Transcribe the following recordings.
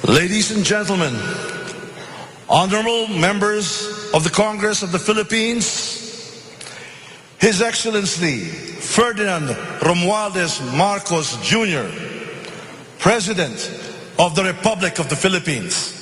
Ladies and gentlemen, honorable members of the Congress of the Philippines, His Excellency Ferdinand Romualdez Marcos Jr., President of the Republic of the Philippines.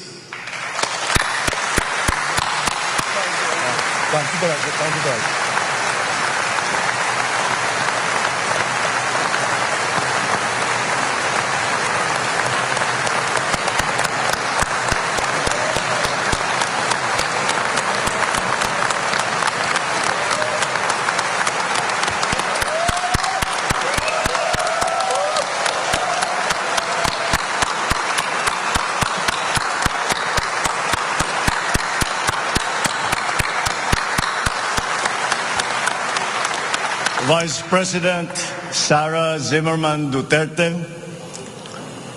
Vice President Sara Zimmerman Duterte,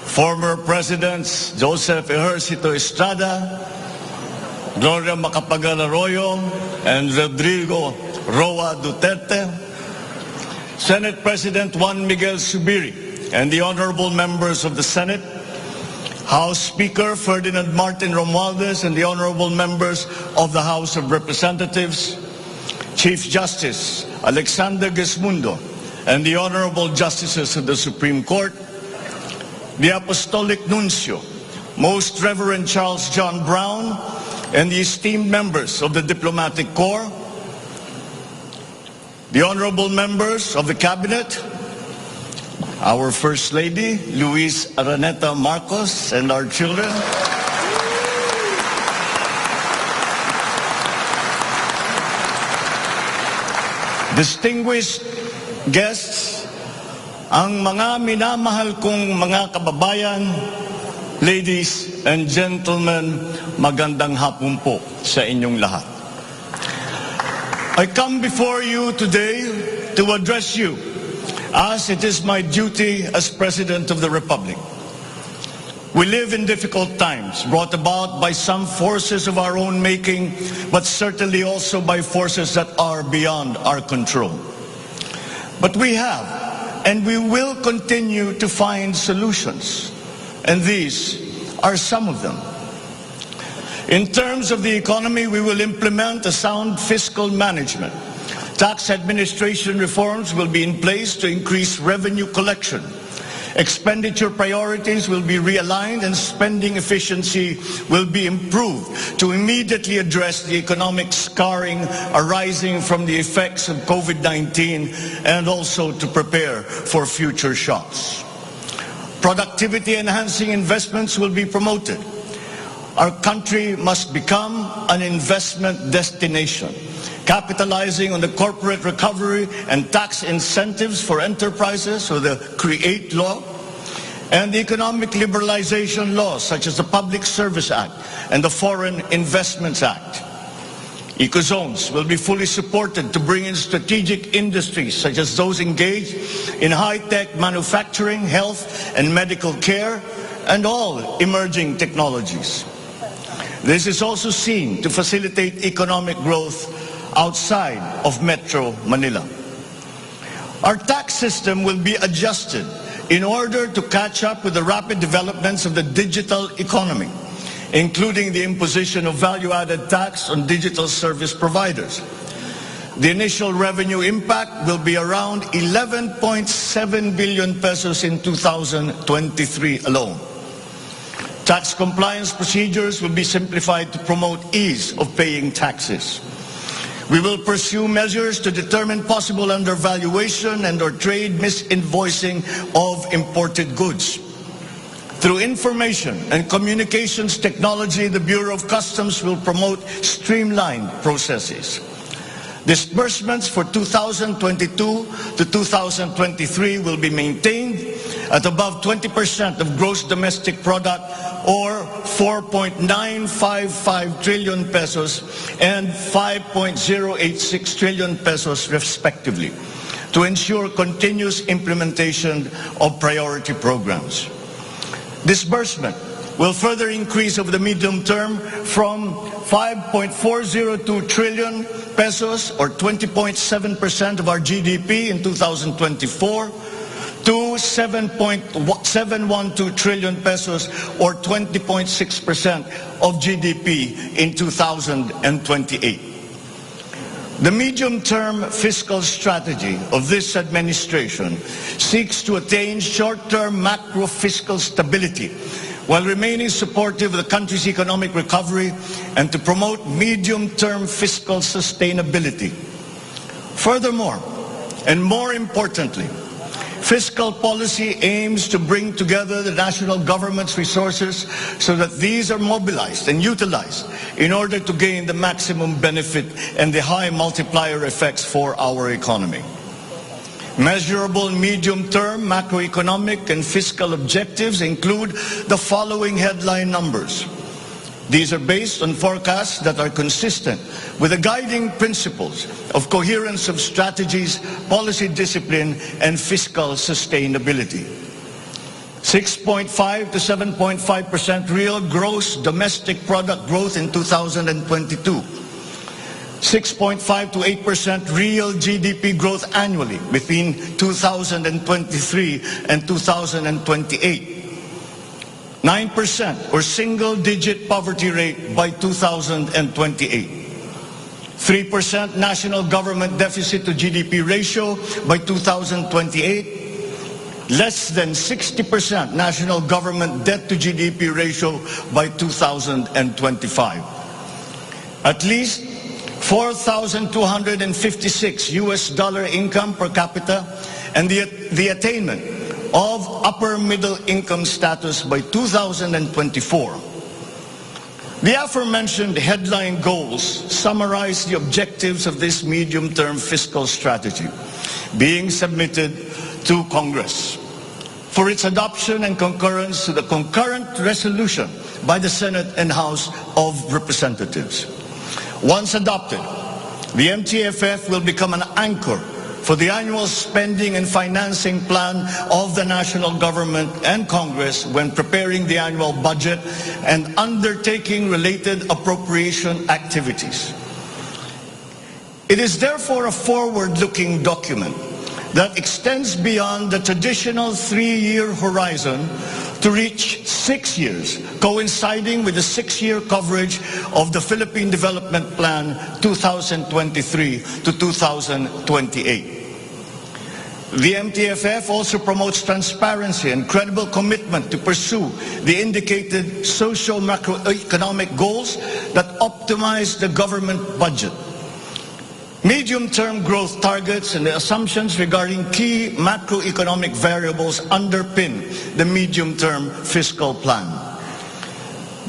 former Presidents Joseph Ejercito Estrada, Gloria Macapagal Arroyo, and Rodrigo Roa Duterte, Senate President Juan Miguel Zubiri, and the honorable members of the Senate, House Speaker Ferdinand Martin Romualdez, and the honorable members of the House of Representatives, Chief Justice Alexander Gesmundo, and the Honorable Justices of the Supreme Court, the Apostolic Nuncio, Most Reverend Charles John Brown, and the esteemed members of the Diplomatic Corps, the honorable members of the Cabinet, our First Lady, Luis Araneta Marcos, and our children, distinguished guests, ang mga minamahal kong mga kababayan, ladies and gentlemen, magandang hapon po sa inyong lahat. I come before you today to address you as it is my duty as President of the Republic. We live in difficult times, brought about by some forces of our own making, but certainly also by forces that are beyond our control. But we have, and we will continue to find solutions, and these are some of them. In terms of the economy, we will implement a sound fiscal management. Tax administration reforms will be in place to increase revenue collection. Expenditure priorities will be realigned and spending efficiency will be improved to immediately address the economic scarring arising from the effects of COVID-19 and also to prepare for future shocks. Productivity-enhancing investments will be promoted. Our country must become an investment destination, capitalizing on the corporate recovery and tax incentives for enterprises, so the CREATE law, and the economic liberalization laws such as the Public Service Act and the Foreign Investments Act. Ecozones will be fully supported to bring in strategic industries such as those engaged in high-tech manufacturing, health and medical care, and all emerging technologies. This is also seen to facilitate economic growth outside of Metro Manila. Our tax system will be adjusted in order to catch up with the rapid developments of the digital economy, including the imposition of value-added tax on digital service providers. The initial revenue impact will be around 11.7 billion pesos in 2023 alone. Tax compliance procedures will be simplified to promote ease of paying taxes. We will pursue measures to determine possible undervaluation and or trade misinvoicing of imported goods. Through information and communications technology, the Bureau of Customs will promote streamlined processes. Disbursements for 2022 to 2023 will be maintained at above 20% of gross domestic product, or 4.955 trillion pesos and 5.086 trillion pesos respectively, to ensure continuous implementation of priority programs. Disbursement will further increase over the medium term from 5.402 trillion pesos, or 20.7% of our GDP in 2024, to 7.712 trillion pesos or 20.6% of GDP in 2028. The medium-term fiscal strategy of this administration seeks to attain short-term macro-fiscal stability while remaining supportive of the country's economic recovery and to promote medium-term fiscal sustainability. Furthermore, and more importantly, fiscal policy aims to bring together the national government's resources so that these are mobilized and utilized in order to gain the maximum benefit and the high multiplier effects for our economy. Measurable medium-term macroeconomic and fiscal objectives include the following headline numbers. These are based on forecasts that are consistent with the guiding principles of coherence of strategies, policy discipline, and fiscal sustainability. 6.5 to 7.5% real gross domestic product growth in 2022. 6.5 to 8% real GDP growth annually between 2023 and 2028. 9% or single-digit poverty rate by 2028. 3% national government deficit to GDP ratio by 2028. Less than 60% national government debt to GDP ratio by 2025. At least 4,256 US dollar income per capita and the attainment of upper middle income status by 2024. The aforementioned headline goals summarize the objectives of this medium-term fiscal strategy being submitted to Congress for its adoption and concurrence to the concurrent resolution by the Senate and House of Representatives. Once adopted, the MTFF will become an anchor for the annual spending and financing plan of the national government and Congress when preparing the annual budget and undertaking related appropriation activities. It is therefore a forward-looking document that extends beyond the traditional 3-year horizon to reach 6 years, coinciding with the 6-year coverage of the Philippine Development Plan 2023 to 2028. The MTFF also promotes transparency and credible commitment to pursue the indicated socio-macroeconomic goals that optimize the government budget. Medium-term growth targets and the assumptions regarding key macroeconomic variables underpin the medium-term fiscal plan.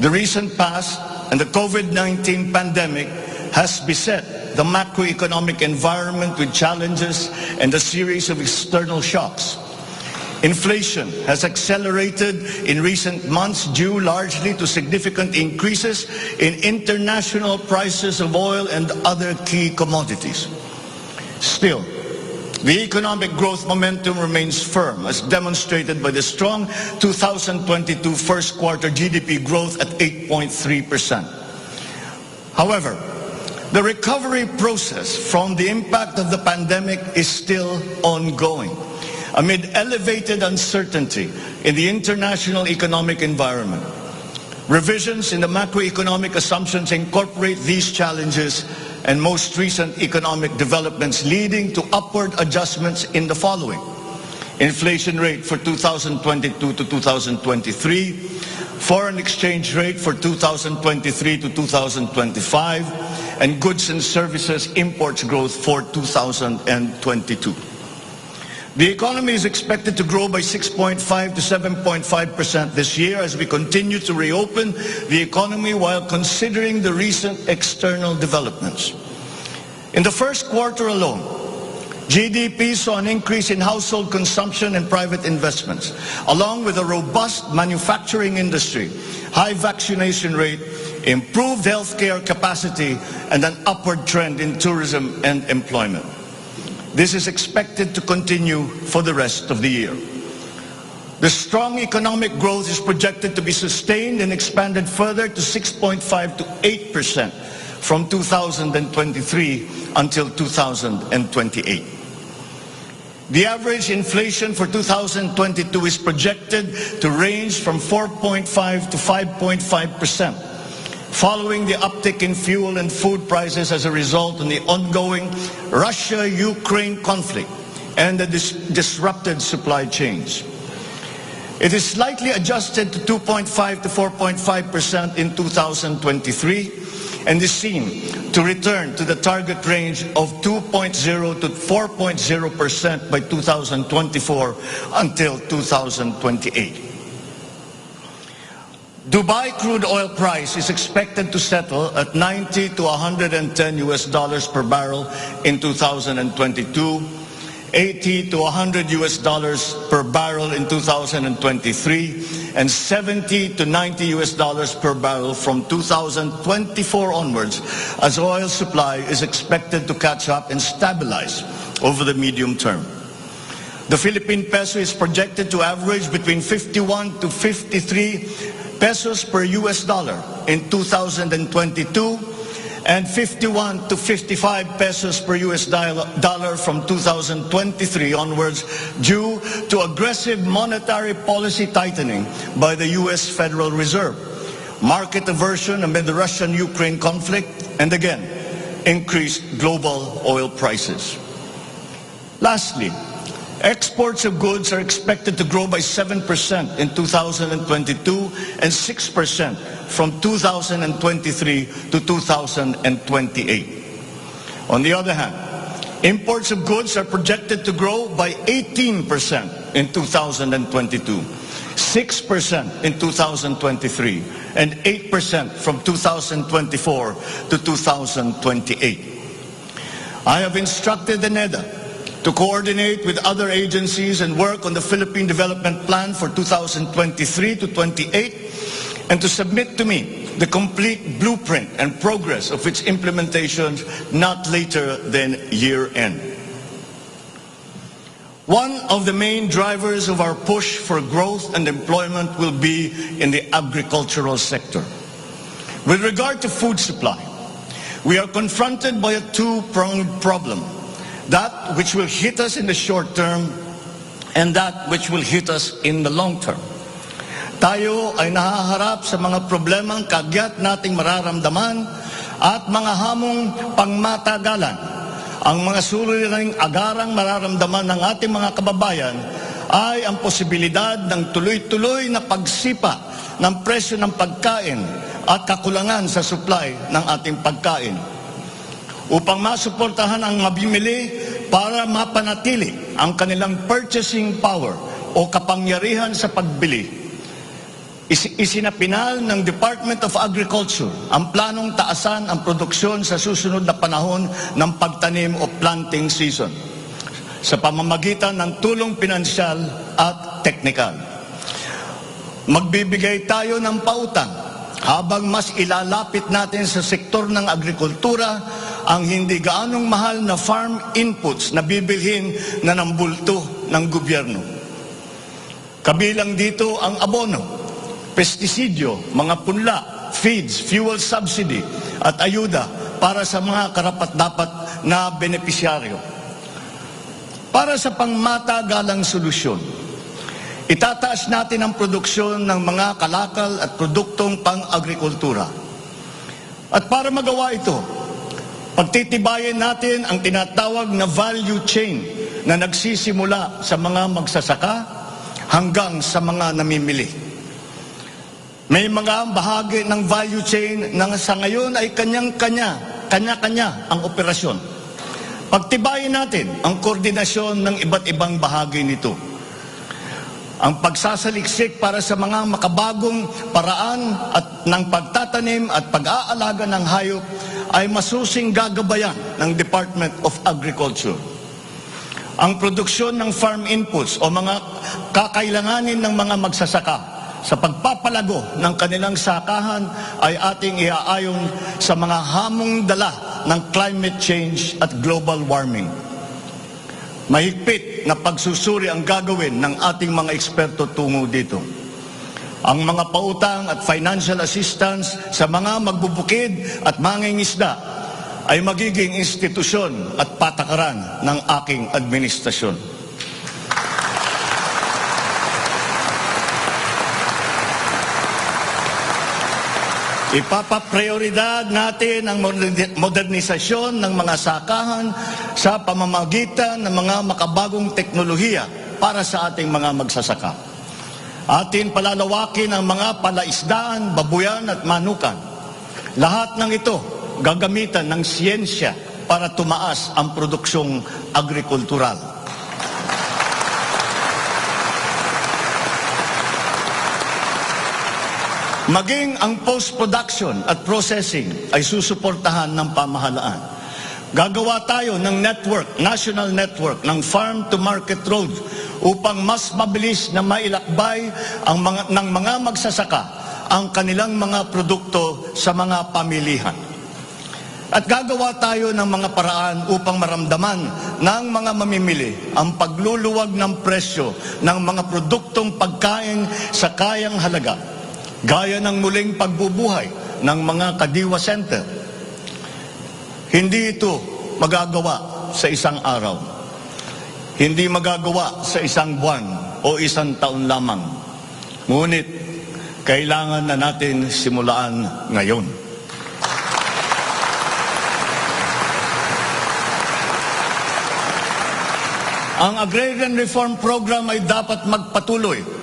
The recent past and the COVID-19 pandemic has beset the macroeconomic environment with challenges and a series of external shocks. Inflation has accelerated in recent months due largely to significant increases in international prices of oil and other key commodities. Still, the economic growth momentum remains firm, as demonstrated by the strong 2022 first quarter GDP growth at 8.3%. However, the recovery process from the impact of the pandemic is still ongoing amid elevated uncertainty in the international economic environment. Revisions in the macroeconomic assumptions incorporate these challenges and most recent economic developments, leading to upward adjustments in the following: inflation rate for 2022 to 2023, foreign exchange rate for 2023 to 2025, and goods and services imports growth for 2022. The economy is expected to grow by 6.5 to 7.5% this year as we continue to reopen the economy while considering the recent external developments. In the first quarter alone, GDP saw an increase in household consumption and private investments, along with a robust manufacturing industry, high vaccination rate, improved healthcare capacity, and an upward trend in tourism and employment. This is expected to continue for the rest of the year. The strong economic growth is projected to be sustained and expanded further to 6.5 to 8% from 2023 until 2028. The average inflation for 2022 is projected to range from 4.5 to 5.5%, following the uptick in fuel and food prices as a result of the ongoing Russia-Ukraine conflict and the disrupted supply chains. It is slightly adjusted to 2.5 to 4.5% in 2023 and is seen to return to the target range of 2.0 to 4.0% by 2024 until 2028. Dubai crude oil price is expected to settle at 90 to 110 US dollars per barrel in 2022, 80 to 100 US dollars per barrel in 2023, and 70 to 90 US dollars per barrel from 2024 onwards, as oil supply is expected to catch up and stabilize over the medium term. The Philippine peso is projected to average between 51 to 53 pesos per US dollar in 2022, and 51 to 55 pesos per US dollar from 2023 onwards, due to aggressive monetary policy tightening by the US Federal Reserve, market aversion amid the Russian-Ukraine conflict, and again, increased global oil prices. Lastly, exports of goods are expected to grow by 7% in 2022 and 6% from 2023 to 2028. On the other hand, imports of goods are projected to grow by 18% in 2022, 6% in 2023, and 8% from 2024 to 2028. I have instructed the NEDA to coordinate with other agencies and work on the Philippine Development Plan for 2023 to 28 and to submit to me the complete blueprint and progress of its implementation not later than year-end. One of the main drivers of our push for growth and employment will be in the agricultural sector. With regard to food supply, we are confronted by a two-pronged problem: that which will hit us in the short term and that which will hit us in the long term. Tayo ay nahaharap sa mga problemang kagyat nating mararamdaman at mga hamong pangmatagalan. Ang mga suliraning agarang mararamdaman ng ating mga kababayan ay ang posibilidad ng tuloy-tuloy na pagsipa ng presyo ng pagkain at kakulangan sa supply ng ating pagkain. Upang masuportahan ang mabimili para mapanatili ang kanilang purchasing power o kapangyarihan sa pagbili, isinapinal ng Department of Agriculture ang planong taasan ang produksyon sa susunod na panahon ng pagtanim o planting season sa pamamagitan ng tulong pinansyal at teknikal. Magbibigay tayo ng pautang habang mas ilalapit natin sa sektor ng agrikultura ang hindi gaanong mahal na farm inputs na bibilhin na ng bulto ng gobyerno. Kabilang dito ang abono, pestisidyo, mga punla, feeds, fuel subsidy at ayuda para sa mga karapat-dapat na benepisyaryo. Para sa pangmatagalang solusyon, itataas natin ang produksyon ng mga kalakal at produktong pang-agrikultura. At para magawa ito, pagtitibayin natin ang tinatawag na value chain na nagsisimula sa mga magsasaka hanggang sa mga namimili. May mga bahagi ng value chain na sa ngayon ay kanya-kanya ang operasyon. Pagtibayin natin ang koordinasyon ng iba't ibang bahagi nito. Ang pagsasaliksik para sa mga makabagong paraan at ng pagtatanim at pag-aalaga ng hayop ay masusing gagabayan ng Department of Agriculture. Ang produksyon ng farm inputs o mga kakailanganin ng mga magsasaka sa pagpapalago ng kanilang sakahan ay ating iaayon sa mga hamong dala ng climate change at global warming. Mahigpit na pagsusuri ang gagawin ng ating mga eksperto tungo dito. Ang mga pautang at financial assistance sa mga magbubukid at mangingisda ay magiging institusyon at patakaran ng aking administrasyon. Ipapaprioridad natin ang modernisasyon ng mga sakahan sa pamamagitan ng mga makabagong teknolohiya para sa ating mga magsasaka. Atin palalawakin ang mga palaisdaan, babuyan at manukan. Lahat ng ito gagamitan ng siyensya para tumaas ang produksyong agrikultural. Maging ang post-production at processing ay susuportahan ng pamahalaan. Gagawa tayo ng network, national network ng farm-to-market road upang mas mabilis na mailakbay ng mga magsasaka ang kanilang mga produkto sa mga pamilihan. At gagawa tayo ng mga paraan upang maramdaman ng mga mamimili ang pagluluwag ng presyo ng mga produktong pagkain sa kayang halaga, gaya ng muling pagbubuhay ng mga Kadiwa Center. Hindi ito magagawa sa isang araw. Hindi magagawa sa isang buwan o isang taon lamang. Ngunit, kailangan na natin simulaan ngayon. Ang Agrarian Reform Program ay dapat magpatuloy.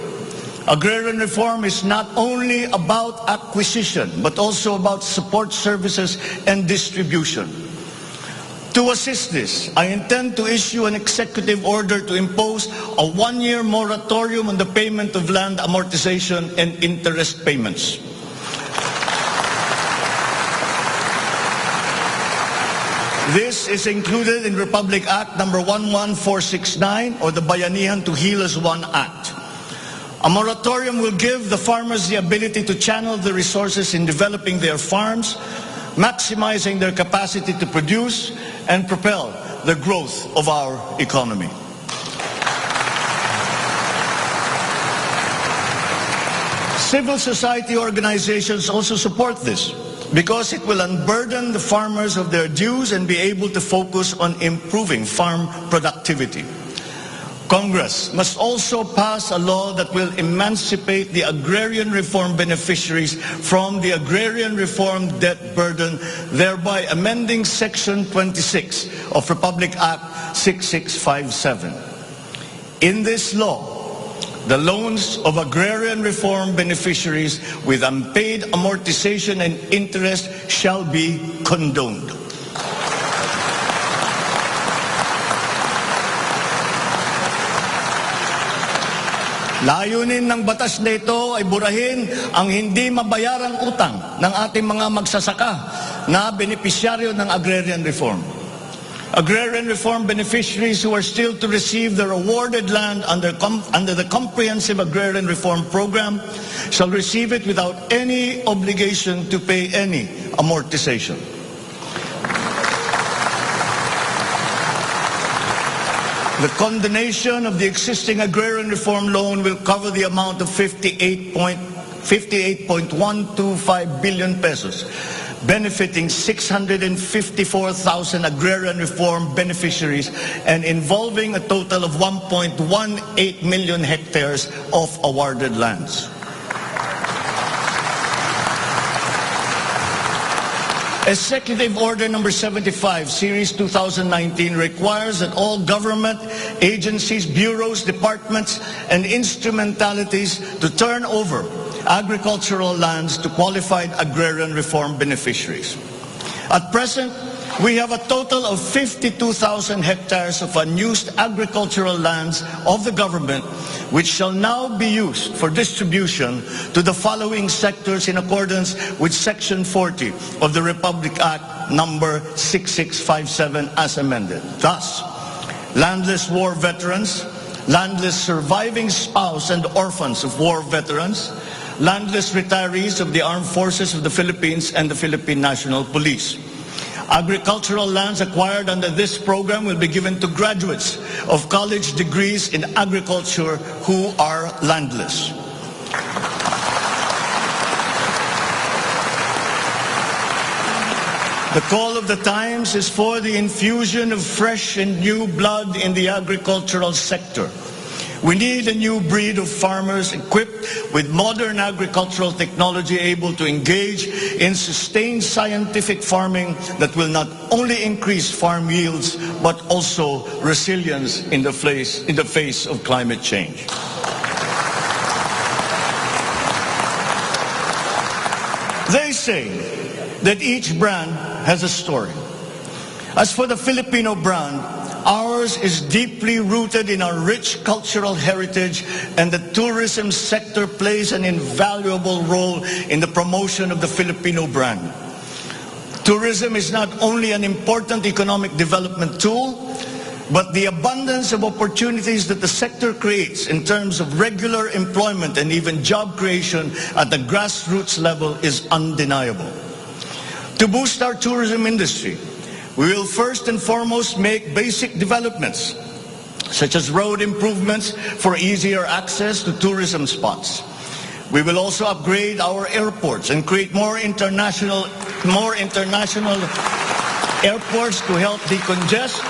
Agrarian reform is not only about acquisition, but also about support services and distribution. To assist this, I intend to issue an executive order to impose a 1-year moratorium on the payment of land amortization and interest payments. This is included in Republic Act number 11469 or the Bayanihan to Heal as One Act. A moratorium will give the farmers the ability to channel the resources in developing their farms, maximizing their capacity to produce and propel the growth of our economy. Civil society organizations also support this because it will unburden the farmers of their dues and be able to focus on improving farm productivity. Congress must also pass a law that will emancipate the agrarian reform beneficiaries from the agrarian reform debt burden, thereby amending Section 26 of Republic Act 6657. In this law, the loans of agrarian reform beneficiaries with unpaid amortization and interest shall be condoned. Layunin ng batas na ito ay burahin ang hindi mabayarang utang ng ating mga magsasaka na benepisyaryo ng agrarian reform. Agrarian reform beneficiaries who are still to receive their awarded land under the Comprehensive Agrarian Reform Program shall receive it without any obligation to pay any amortization. The condonation of the existing agrarian reform loan will cover the amount of 58.125 billion pesos, benefiting 654,000 agrarian reform beneficiaries and involving a total of 1.18 million hectares of awarded lands. Executive Order number 75, Series 2019 requires that all government agencies, bureaus, departments, and instrumentalities to turn over agricultural lands to qualified agrarian reform beneficiaries. At present, we have a total of 52,000 hectares of unused agricultural lands of the government, which shall now be used for distribution to the following sectors in accordance with Section 40 of the Republic Act number 6657 as amended. Thus, landless war veterans, landless surviving spouse and orphans of war veterans, landless retirees of the Armed Forces of the Philippines and the Philippine National Police. Agricultural lands acquired under this program will be given to graduates of college degrees in agriculture who are landless. The call of the times is for the infusion of fresh and new blood in the agricultural sector. We need a new breed of farmers equipped with modern agricultural technology able to engage in sustained scientific farming that will not only increase farm yields but also resilience in the face of climate change. They say that each brand has a story. As for the Filipino brand, ours is deeply rooted in our rich cultural heritage, and the tourism sector plays an invaluable role in the promotion of the Filipino brand. Tourism is not only an important economic development tool, but the abundance of opportunities that the sector creates in terms of regular employment and even job creation at the grassroots level is undeniable. To boost our tourism industry, we will first and foremost make basic developments, such as road improvements for easier access to tourism spots. We will also upgrade our airports and create more international airports to help decongest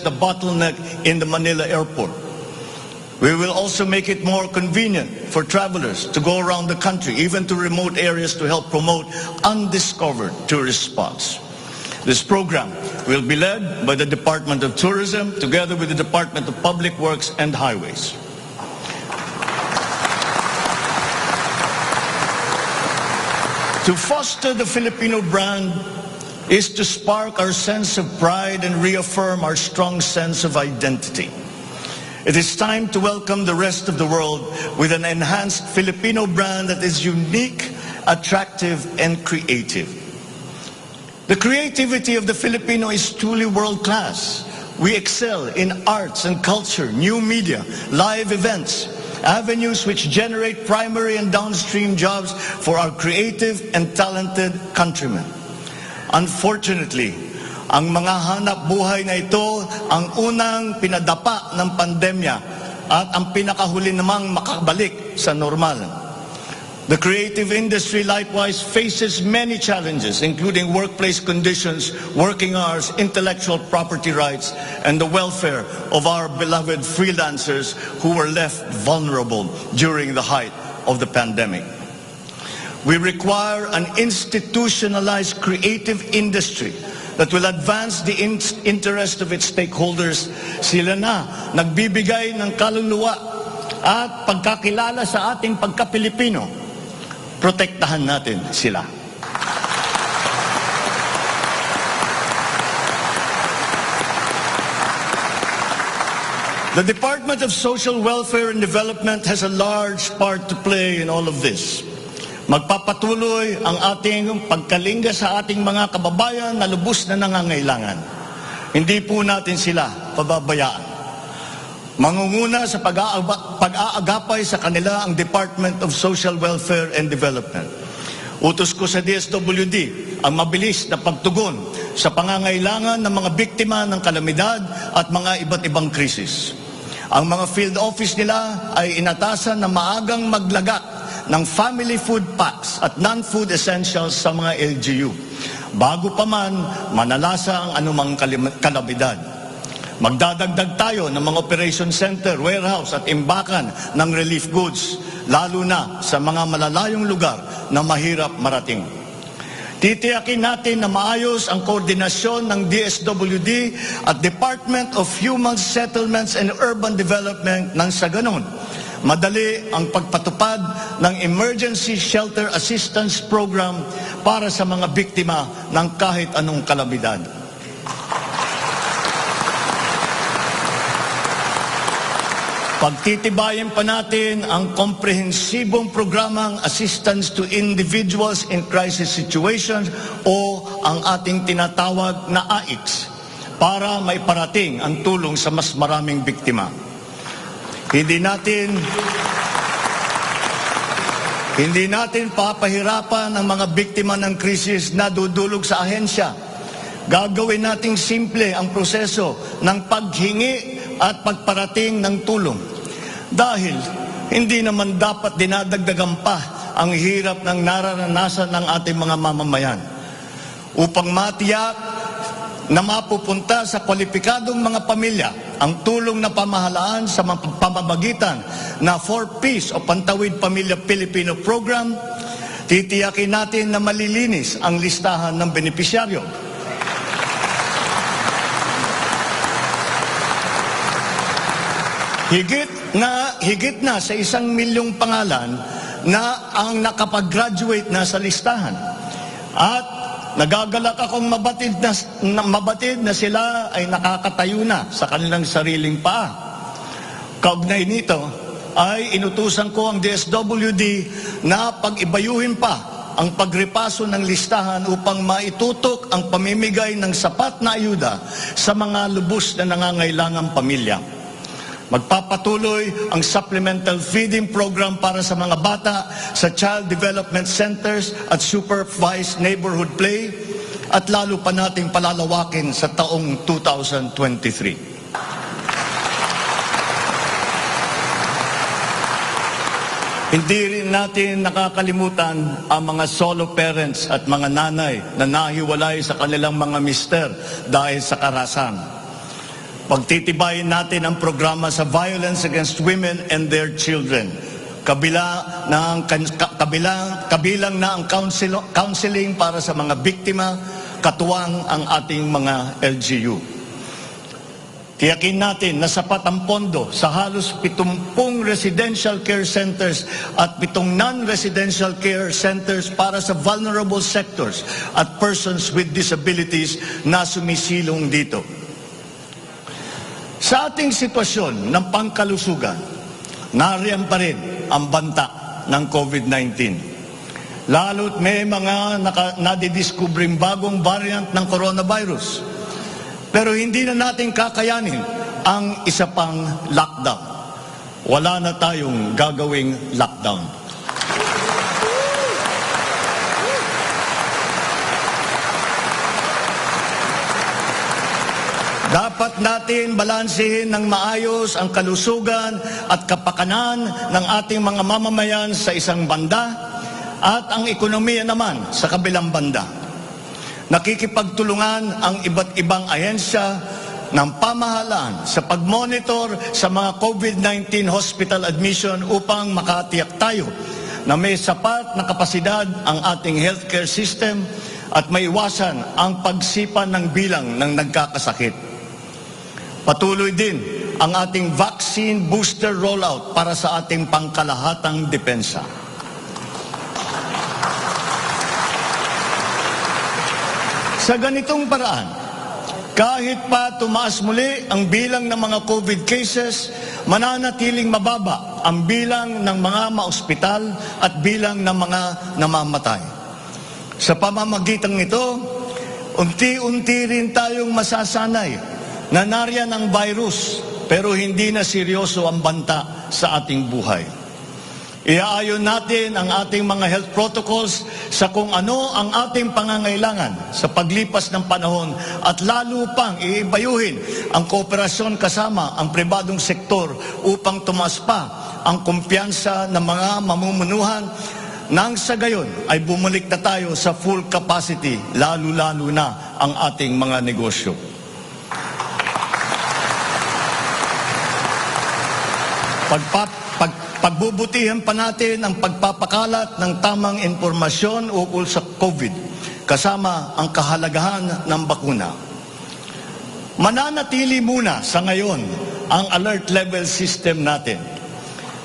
the bottleneck in the Manila airport. We will also make it more convenient for travelers to go around the country, even to remote areas, to help promote undiscovered tourist spots. This program will be led by the Department of Tourism together with the Department of Public Works and Highways. To foster the Filipino brand is to spark our sense of pride and reaffirm our strong sense of identity. It is time to welcome the rest of the world with an enhanced Filipino brand that is unique, attractive, and creative. The creativity of the Filipino is truly world-class. We excel in arts and culture, new media, live events, avenues which generate primary and downstream jobs for our creative and talented countrymen. Unfortunately, ang mga hanap buhay na ito ang unang pinadapa ng pandemya at ang pinakahuli namang makabalik sa normal. The creative industry likewise faces many challenges, including workplace conditions, working hours, intellectual property rights, and the welfare of our beloved freelancers who were left vulnerable during the height of the pandemic. We require an institutionalized creative industry that will advance the interest of its stakeholders. Sila na nagbibigay ng kaluluwa at pagkakilala sa ating pagka-Pilipino. Protektahan natin sila. The Department of Social Welfare and Development has a large part to play in all of this. Magpapatuloy ang ating pagkalinga sa ating mga kababayan na lubos na nangangailangan. Hindi po natin sila pababayaan. Mangunguna sa pag-aagapay sa kanila ang Department of Social Welfare and Development. Utos ko sa DSWD ang mabilis na pagtugon sa pangangailangan ng mga biktima ng kalamidad at mga iba't ibang krisis. Ang mga field office nila ay inatasan na maagang maglagak ng family food packs at non-food essentials sa mga LGU, bago pa man manalasa ang anumang kalamidad. Magdadagdag tayo ng mga operation center, warehouse at imbakan ng relief goods, lalo na sa mga malalayong lugar na mahirap marating. Titiyakin natin na maayos ang koordinasyon ng DSWD at Department of Human Settlements and Urban Development nang sa ganon madali ang pagpatupad ng Emergency Shelter Assistance Program para sa mga biktima ng kahit anong kalamidad. Pagtitibayin pa natin ang komprehensibong programang Assistance to Individuals in Crisis Situations o ang ating tinatawag na AICS para maiparating ang tulong sa mas maraming biktima. Hindi natin papahirapan ang mga biktima ng krisis na dudulog sa ahensya. Gagawin nating simple ang proseso ng paghingi at pagparating ng tulong. Dahil hindi naman dapat dinadagdagan pa ang hirap ng nararanasan ng ating mga mamamayan. Upang matiyak na mapupunta sa kwalipikadong mga pamilya ang tulong na pamahalaan sa pamamagitan na 4Ps o Pantawid Pamilya Pilipino Program, titiyakin natin na malilinis ang listahan ng benepisyaryo. Higit na sa 1 milyong pangalan na ang nakapag-graduate na sa listahan. At nagagalak akong mabatid na sila ay nakakatayo na sa kanilang sariling paa. Kaugnay nito ay inutusan ko ang DSWD na pag-ibayuhin pa ang pagrepaso ng listahan upang maitutok ang pamimigay ng sapat na ayuda sa mga lubos na nangangailangang pamilya. Magpapatuloy ang supplemental feeding program para sa mga bata sa child development centers at supervised neighborhood play at lalo pa nating palalawakin sa taong 2023. Hindi rin natin nakakalimutan ang mga solo parents at mga nanay na nahiwalay sa kanilang mga mister dahil sa karahasan. Pagtitibayin natin ang programa sa violence against women and their children. Kabilang na ang counseling para sa mga biktima, katuwang ang ating mga LGU. Tiyakin natin na sapat ang pondo sa halos 70 residential care centers at 7 non-residential care centers para sa vulnerable sectors at persons with disabilities na sumisilong dito. Sa ating sitwasyon ng pangkalusugan, nariyan pa rin ang banta ng COVID-19. Lalo't may mga nadidiscovering bagong variant ng coronavirus. Pero hindi na natin kakayanin ang isa pang lockdown. Wala na tayong gagawing lockdown. Dapat natin balansehin ng maayos ang kalusugan at kapakanan ng ating mga mamamayan sa isang banda at ang ekonomiya naman sa kabilang banda. Nakikipagtulungan ang iba't ibang ahensya ng pamahalaan sa pagmonitor sa mga COVID-19 hospital admission upang makatiyak tayo na may sapat na kapasidad ang ating healthcare system at maiwasan ang pagsipa ng bilang ng nagkakasakit. Patuloy din ang ating vaccine booster rollout para sa ating pangkalahatang depensa. Sa ganitong paraan, kahit pa tumaas muli ang bilang ng mga COVID cases, mananatiling mababa ang bilang ng mga maospital at bilang ng mga namamatay. Sa pamamagitan nito, unti-unti rin tayong masasanay na nariyan ang virus pero hindi na seryoso ang banta sa ating buhay. Iaayon natin ang ating mga health protocols sa kung ano ang ating pangangailangan sa paglipas ng panahon at lalo pang iibayuhin ang kooperasyon kasama ang pribadong sektor upang tumaas pa ang kumpiyansa ng mga mamumunuhan nang sa gayon ay bumalik na tayo sa full capacity, lalo-lalo na ang ating mga negosyo. Pagbubutihan pa natin ang pagpapakalat ng tamang impormasyon ukol sa COVID, kasama ang kahalagahan ng bakuna. Mananatili muna sa ngayon ang alert level system natin.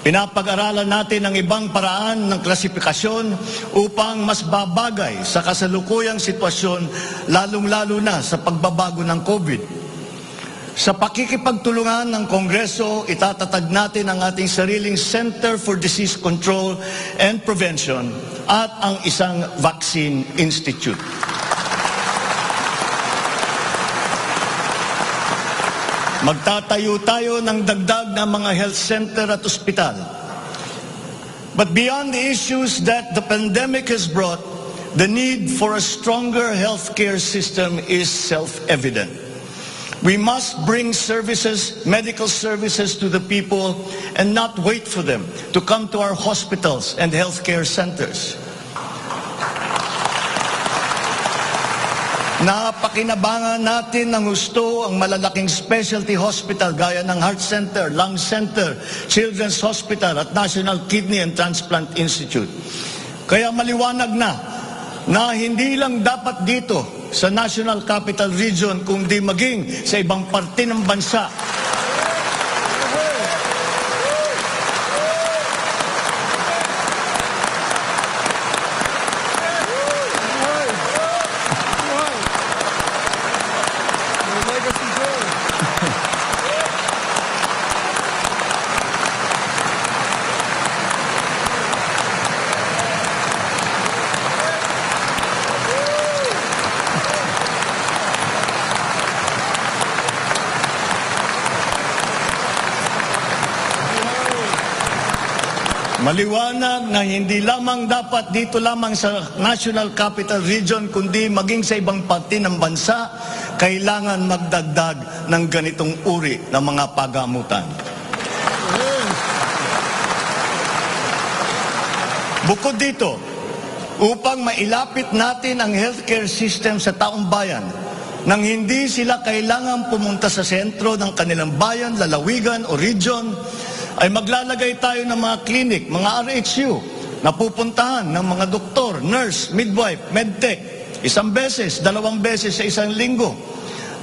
Pinapag-aralan natin ang ibang paraan ng klasifikasyon upang mas babagay sa kasalukuyang sitwasyon, lalong-lalo na sa pagbabago ng COVID. Sa pakikipagtulungan ng Kongreso, itatatag natin ang ating sariling Center for Disease Control and Prevention at ang isang Vaccine Institute. Magtatayo tayo ng dagdag na mga health center at ospital. But beyond the issues that the pandemic has brought, the need for a stronger healthcare system is self-evident. We must bring services, medical services to the people and not wait for them to come to our hospitals and healthcare centers. Napakinabangan natin ng gusto ang malalaking specialty hospital gaya ng Heart Center, Lung Center, Children's Hospital at National Kidney and Transplant Institute. Kaya maliwanag na hindi lang dapat dito sa National Capital Region kundi maging sa ibang parte ng bansa. Maliwanag na hindi lamang dapat dito lamang sa National Capital Region kundi maging sa ibang parte ng bansa, kailangan magdagdag ng ganitong uri ng mga pagamutan. Bukod dito, upang mailapit natin ang healthcare system sa taong bayan, nang hindi sila kailangan pumunta sa sentro ng kanilang bayan, lalawigan o region, ay maglalagay tayo ng mga clinic, mga RHU, na pupuntahan ng mga doktor, nurse, midwife, medtech, 1 beses, 2 beses sa 1 linggo.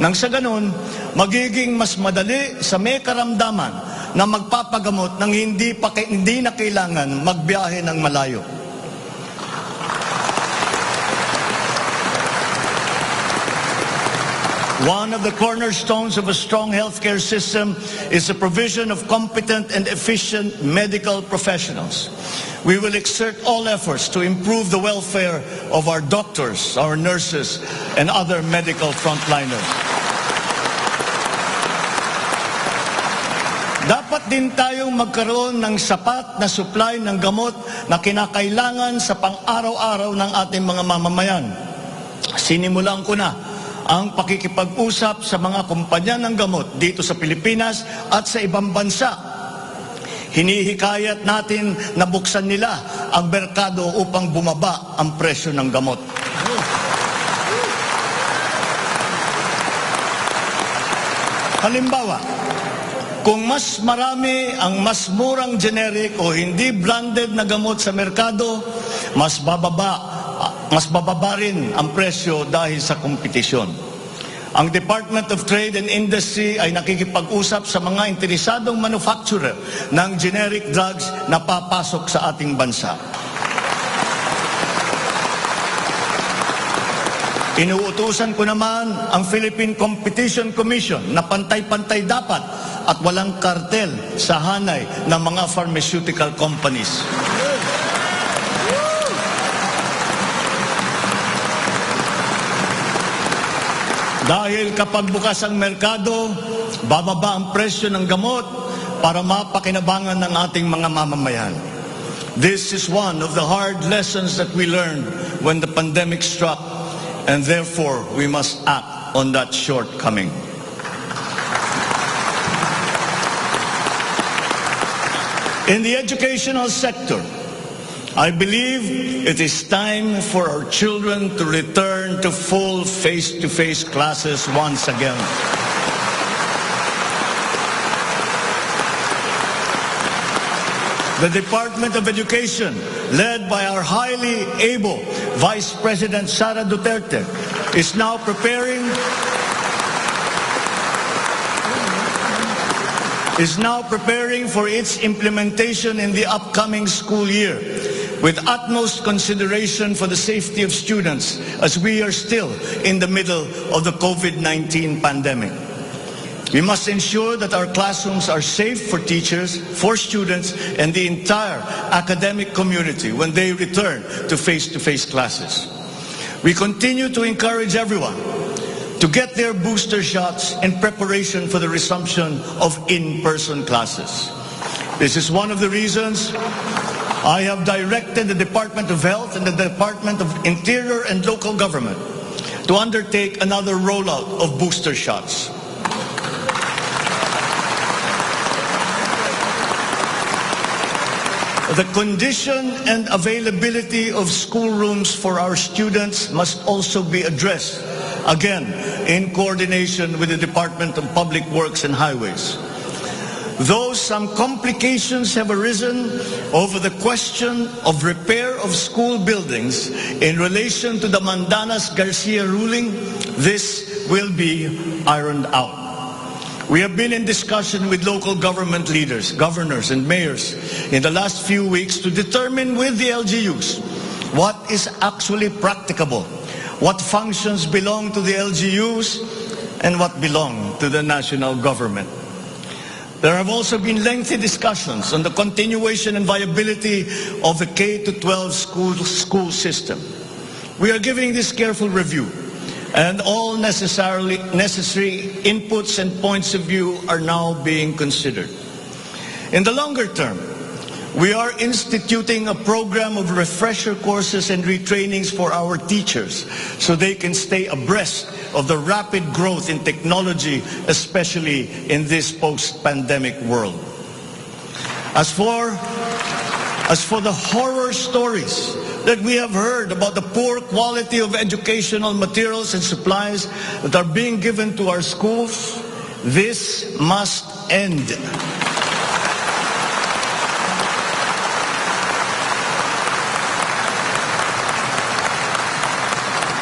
Nang sa ganun, magiging mas madali sa may karamdaman na magpapagamot nang hindi na kailangan magbiyahe ng malayo. One of the cornerstones of a strong healthcare system is the provision of competent and efficient medical professionals. We will exert all efforts to improve the welfare of our doctors, our nurses, and other medical frontliners. Dapat din tayong magkaroon ng sapat na supply ng gamot na kinakailangan sa pang-araw-araw ng ating mga mamamayan. Sinimulan ko na ang pakikipag-usap sa mga kumpanya ng gamot dito sa Pilipinas at sa ibang bansa. Hinihikayat natin na buksan nila ang merkado upang bumaba ang presyo ng gamot. Halimbawa, kung mas marami ang mas murang generic o hindi branded na gamot sa merkado, mas bababa rin ang presyo dahil sa kompetisyon. Ang Department of Trade and Industry ay nakikipag-usap sa mga interesadong manufacturer ng generic drugs na papasok sa ating bansa. Inuutusan ko naman ang Philippine Competition Commission na pantay-pantay dapat at walang kartel sa hanay ng mga pharmaceutical companies. Dahil kapag bukas ang merkado, bababa ang presyo ng gamot para mapakinabangan ng ating mga mamamayan. This is one of the hard lessons that we learned when the pandemic struck, and therefore we must act on that shortcoming. In the educational sector, I believe it is time for our children to return to full face-to-face classes once again. The Department of Education, led by our highly able Vice President Sara Duterte, is now preparing for its implementation in the upcoming school year, with utmost consideration for the safety of students as we are still in the middle of the COVID-19 pandemic. We must ensure that our classrooms are safe for teachers, for students, and the entire academic community when they return to face-to-face classes. We continue to encourage everyone to get their booster shots in preparation for the resumption of in-person classes. This is one of the reasons I have directed the Department of Health and the Department of Interior and Local Government to undertake another rollout of booster shots. The condition and availability of schoolrooms for our students must also be addressed again, in coordination with the Department of Public Works and Highways. Though some complications have arisen over the question of repair of school buildings in relation to the Mandanas-Garcia ruling, this will be ironed out. We have been in discussion with local government leaders, governors and mayors in the last few weeks to determine with the LGUs what is actually practicable, what functions belong to the LGUs and what belong to the national government. There have also been lengthy discussions on the continuation and viability of the K-12 school system. We are giving this careful review, and all necessary inputs and points of view are now being considered. In the longer term, we are instituting a program of refresher courses and retrainings for our teachers so they can stay abreast of the rapid growth in technology, especially in this post-pandemic world. As for the horror stories that we have heard about the poor quality of educational materials and supplies that are being given to our schools, this must end.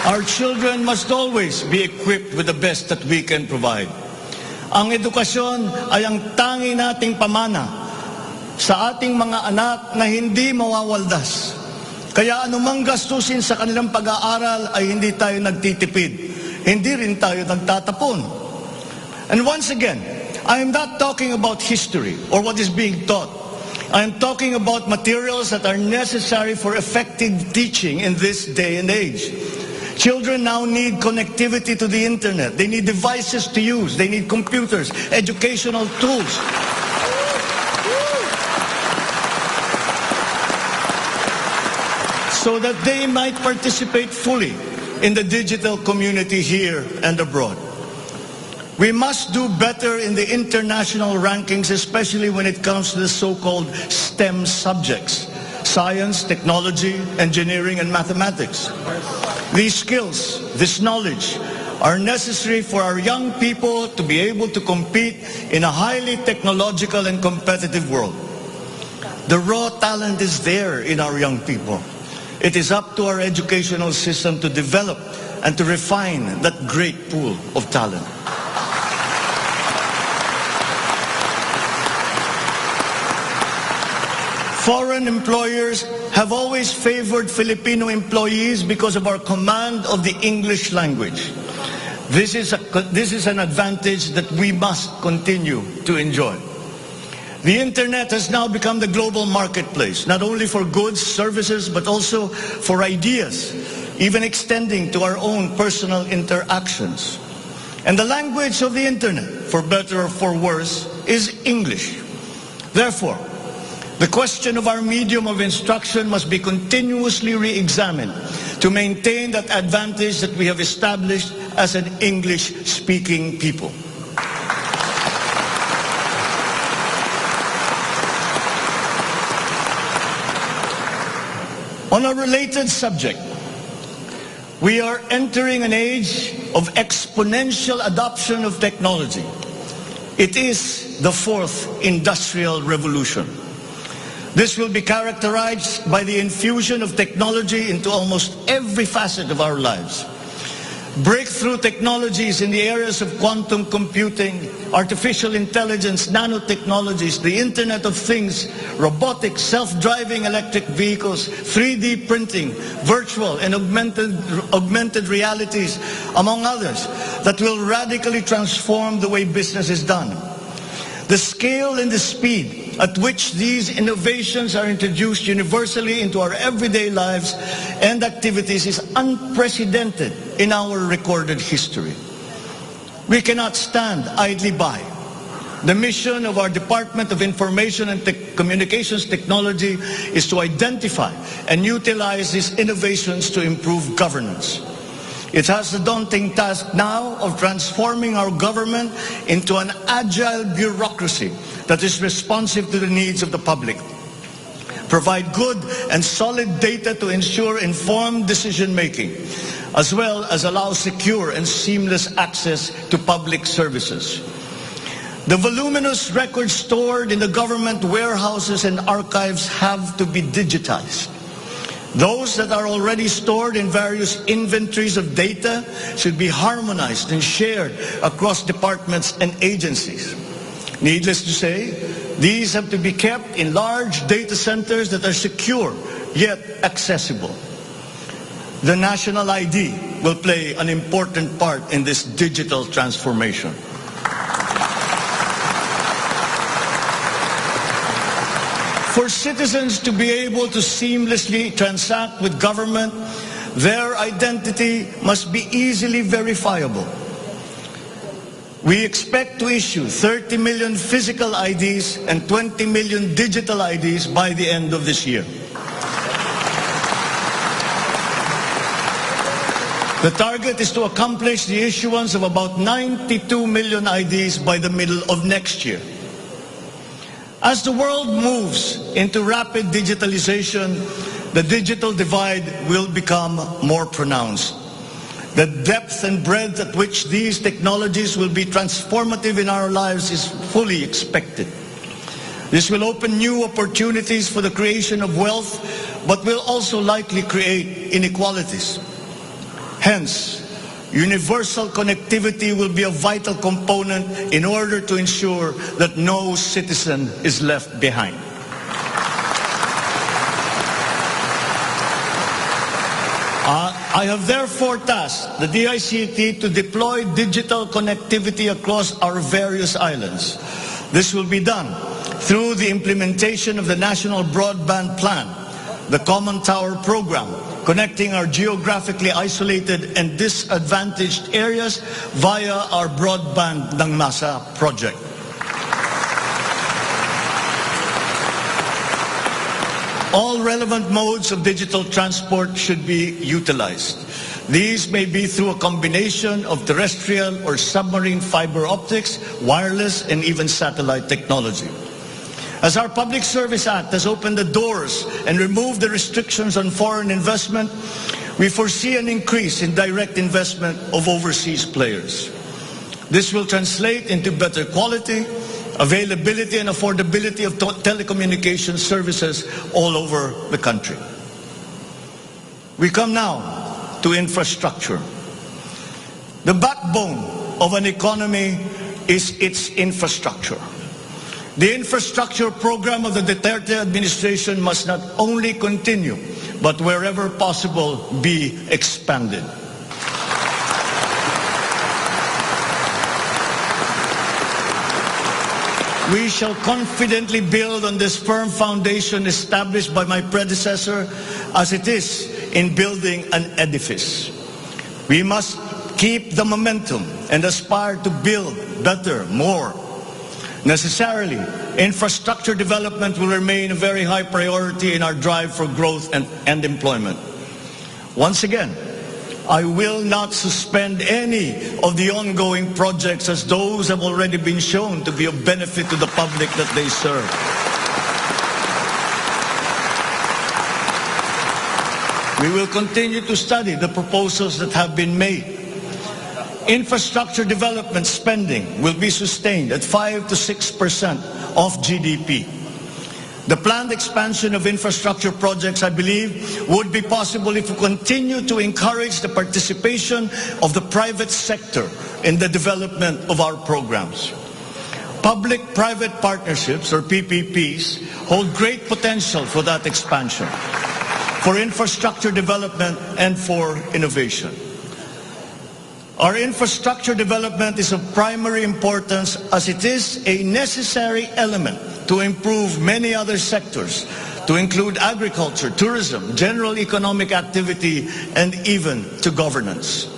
Our children must always be equipped with the best that we can provide. Ang edukasyon ay ang tangi nating pamana sa ating mga anak na hindi mawawaldas. Kaya anumang gastusin sa kanilang pag-aaral ay hindi tayo nagtitipid. Hindi rin tayo nagtatapon. And once again, I am not talking about history or what is being taught. I am talking about materials that are necessary for effective teaching in this day and age. Children now need connectivity to the internet. They need devices to use. They need computers, educational tools. So that they might participate fully in the digital community here and abroad. We must do better in the international rankings, especially when it comes to the so-called STEM subjects: science, technology, engineering, and mathematics. These skills, this knowledge, are necessary for our young people to be able to compete in a highly technological and competitive world. The raw talent is there in our young people. It is up to our educational system to develop and to refine that great pool of talent. Foreign employers have always favored Filipino employees because of our command of the English language. This is an advantage that we must continue to enjoy. The internet has now become the global marketplace, not only for goods, services, but also for ideas, even extending to our own personal interactions. And the language of the internet, for better or for worse, is English. Therefore, the question of our medium of instruction must be continuously re-examined to maintain that advantage that we have established as an English-speaking people. On a related subject, we are entering an age of exponential adoption of technology. It is the fourth industrial revolution. This will be characterized by the infusion of technology into almost every facet of our lives. Breakthrough technologies in the areas of quantum computing, artificial intelligence, nanotechnologies, the Internet of Things, robotics, self-driving electric vehicles, 3D printing, virtual and augmented realities, among others, that will radically transform the way business is done. The scale and the speed at which these innovations are introduced universally into our everyday lives and activities is unprecedented in our recorded history. We cannot stand idly by. The mission of our Department of Information and Communications Technology is to identify and utilize these innovations to improve governance. It has the daunting task now of transforming our government into an agile bureaucracy that is responsive to the needs of the public. Provide good and solid data to ensure informed decision-making. as well as allow secure and seamless access to public services. The voluminous records stored in the government warehouses and archives have to be digitized. Those that are already stored in various inventories of data should be harmonized and shared across departments and agencies. Needless to say, these have to be kept in large data centers that are secure yet accessible. The national ID will play an important part in this digital transformation. For citizens to be able to seamlessly transact with government, their identity must be easily verifiable. We expect to issue 30 million physical IDs and 20 million digital IDs by the end of this year. The target is to accomplish the issuance of about 92 million IDs by the middle of next year. As the world moves into rapid digitalization, the digital divide will become more pronounced. The depth and breadth at which these technologies will be transformative in our lives is fully expected. This will open new opportunities for the creation of wealth, but will also likely create inequalities. Hence, universal connectivity will be a vital component in order to ensure that no citizen is left behind. I have therefore tasked the DICT to deploy digital connectivity across our various islands. This will be done through the implementation of the National Broadband Plan, the Common Tower Program, connecting our geographically isolated and disadvantaged areas via our Broadband ng Masa project. All relevant modes of digital transport should be utilized. These may be through a combination of terrestrial or submarine fiber optics, wireless, and even satellite technology. As our Public Service Act has opened the doors and removed the restrictions on foreign investment, we foresee an increase in direct investment of overseas players. This will translate into better quality, availability, and affordability of telecommunication services all over the country. We come now to infrastructure. The backbone of an economy is its infrastructure. The infrastructure program of the Duterte administration must not only continue, but wherever possible, be expanded. We shall confidently build on this firm foundation established by my predecessor, as it is in building an edifice. We must keep the momentum and aspire to build better, more. Necessarily, infrastructure development will remain a very high priority in our drive for growth and employment. Once again, I will not suspend any of the ongoing projects, as those have already been shown to be of benefit to the public that they serve. We will continue to study the proposals that have been made. Infrastructure development spending will be sustained at 5 to 6% of GDP. The planned expansion of infrastructure projects, I believe, would be possible if we continue to encourage the participation of the private sector in the development of our programs. Public-private partnerships, or PPPs, hold great potential for that expansion, for infrastructure development, and for innovation. Our infrastructure development is of primary importance, as it is a necessary element to improve many other sectors, to include agriculture, tourism, general economic activity, and even to governance.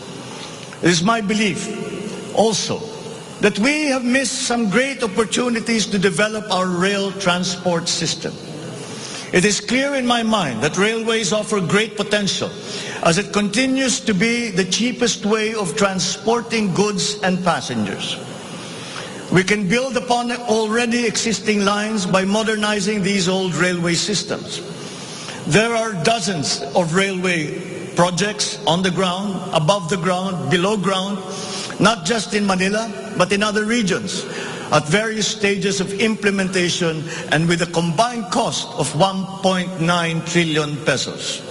It is my belief also that we have missed some great opportunities to develop our rail transport system. It is clear in my mind that railways offer great potential, as it continues to be the cheapest way of transporting goods and passengers. We can build upon already existing lines by modernizing these old railway systems. There are dozens of railway projects on the ground, above the ground, below ground, not just in Manila, but in other regions, at various stages of implementation and with a combined cost of 1.9 trillion pesos.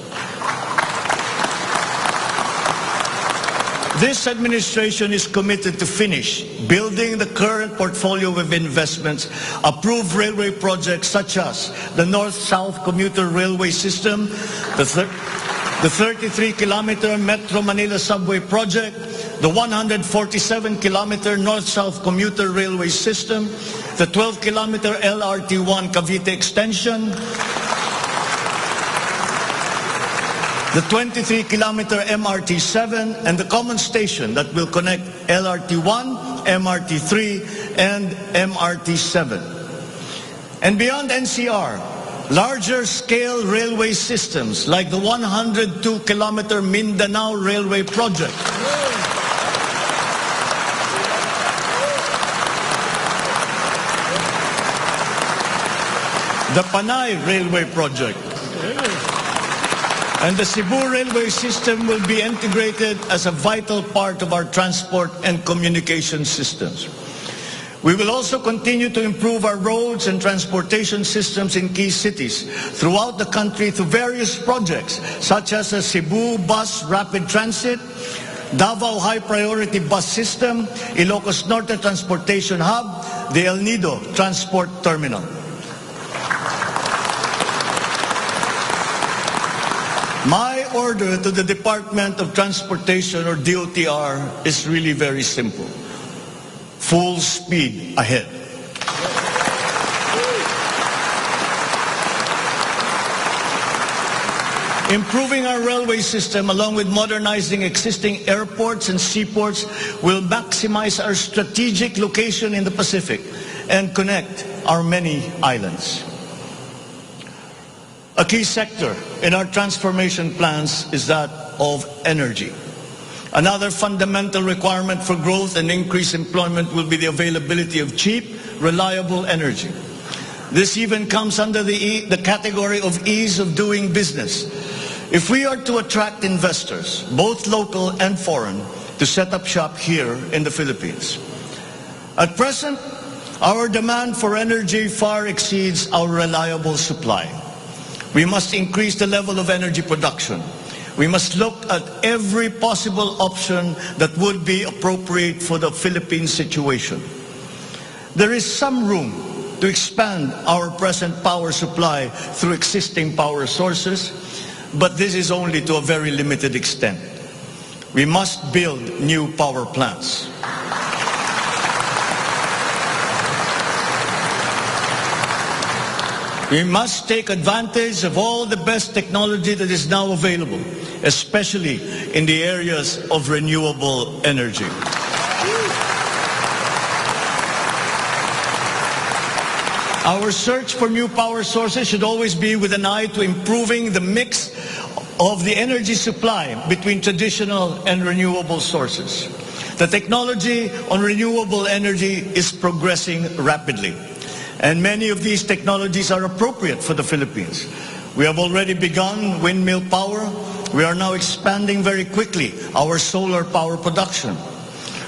This administration is committed to finish building the current portfolio of investments, approve railway projects such as the North-South Commuter Railway System, the 33-kilometer Metro Manila Subway Project, the 147-kilometer North-South Commuter Railway System, the 12-kilometer LRT-1 Cavite Extension, the 23-kilometer MRT-7, and the common station that will connect LRT-1, MRT-3, and MRT-7. And beyond NCR, larger scale railway systems like the 102-kilometer Mindanao Railway Project, the Panay Railway Project, and the Cebu Railway System will be integrated as a vital part of our transport and communication systems. We will also continue to improve our roads and transportation systems in key cities throughout the country through various projects such as the Cebu Bus Rapid Transit, Davao High Priority Bus System, Ilocos Norte Transportation Hub, the El Nido Transport Terminal. My order to the Department of Transportation, or DOTR, is really very simple. Full speed ahead. Improving our railway system along with modernizing existing airports and seaports will maximize our strategic location in the Pacific and connect our many islands. A key sector in our transformation plans is that of energy. Another fundamental requirement for growth and increased employment will be the availability of cheap, reliable energy. This even comes under the category of ease of doing business. If we are to attract investors, both local and foreign, to set up shop here in the Philippines. At present, our demand for energy far exceeds our reliable supply. We must increase the level of energy production. We must look at every possible option that would be appropriate for the Philippine situation. There is some room to expand our present power supply through existing power sources, but this is only to a very limited extent. We must build new power plants. We must take advantage of all the best technology that is now available, especially in the areas of renewable energy. Our search for new power sources should always be with an eye to improving the mix of the energy supply between traditional and renewable sources. The technology on renewable energy is progressing rapidly, and many of these technologies are appropriate for the Philippines. We have already begun windmill power. We are now expanding very quickly our solar power production.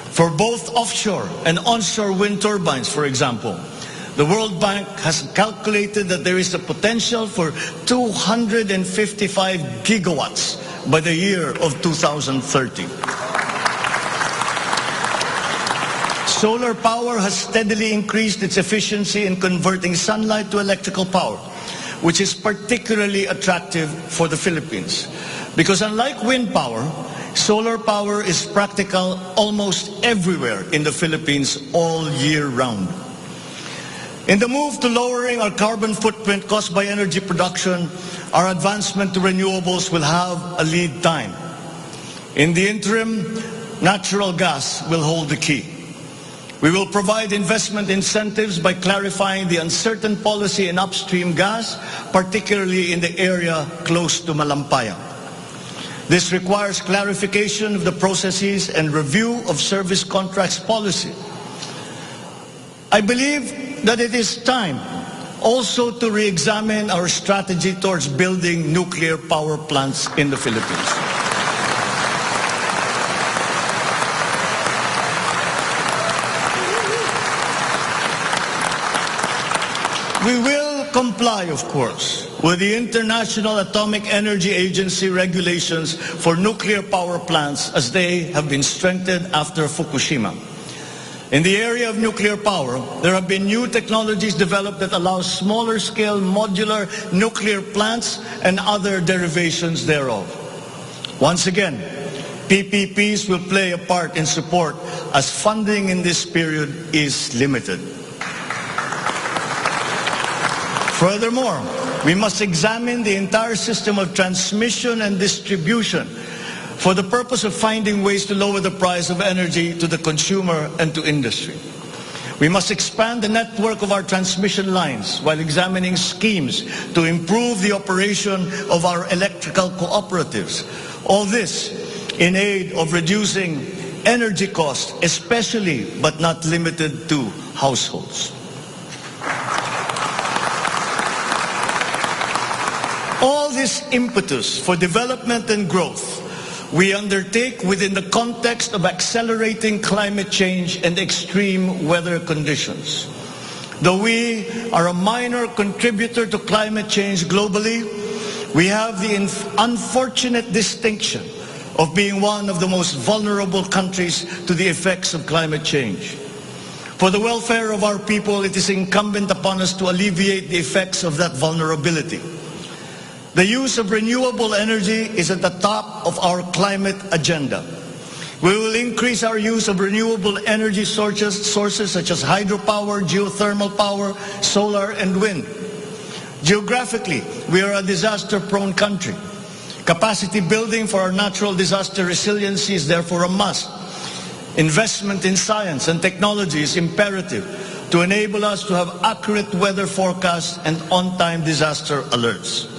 For both offshore and onshore wind turbines, for example, the World Bank has calculated that there is a potential for 255 gigawatts by the year of 2030. Solar power has steadily increased its efficiency in converting sunlight to electrical power, which is particularly attractive for the Philippines. Because unlike wind power, solar power is practical almost everywhere in the Philippines all year round. In the move to lowering our carbon footprint caused by energy production, our advancement to renewables will have a lead time. In the interim, natural gas will hold the key. We will provide investment incentives by clarifying the uncertain policy in upstream gas, particularly in the area close to Malampaya. This requires clarification of the processes and review of service contracts policy. I believe that it is time also to re-examine our strategy towards building nuclear power plants in the Philippines. We will comply, of course, with the International Atomic Energy Agency regulations for nuclear power plants as they have been strengthened after Fukushima. In the area of nuclear power, there have been new technologies developed that allow smaller scale modular nuclear plants and other derivations thereof. Once again, PPPs will play a part in support as funding in this period is limited. Furthermore, we must examine the entire system of transmission and distribution for the purpose of finding ways to lower the price of energy to the consumer and to industry. We must expand the network of our transmission lines while examining schemes to improve the operation of our electrical cooperatives. All this in aid of reducing energy costs, especially but not limited to households. All this impetus for development and growth we undertake within the context of accelerating climate change and extreme weather conditions. Though we are a minor contributor to climate change globally, we have the unfortunate distinction of being one of the most vulnerable countries to the effects of climate change. For the welfare of our people, it is incumbent upon us to alleviate the effects of that vulnerability. The use of renewable energy is at the top of our climate agenda. We will increase our use of renewable energy sources such as hydropower, geothermal power, solar, and wind. Geographically, we are a disaster-prone country. Capacity building for our natural disaster resiliency is therefore a must. Investment in science and technology is imperative to enable us to have accurate weather forecasts and on-time disaster alerts.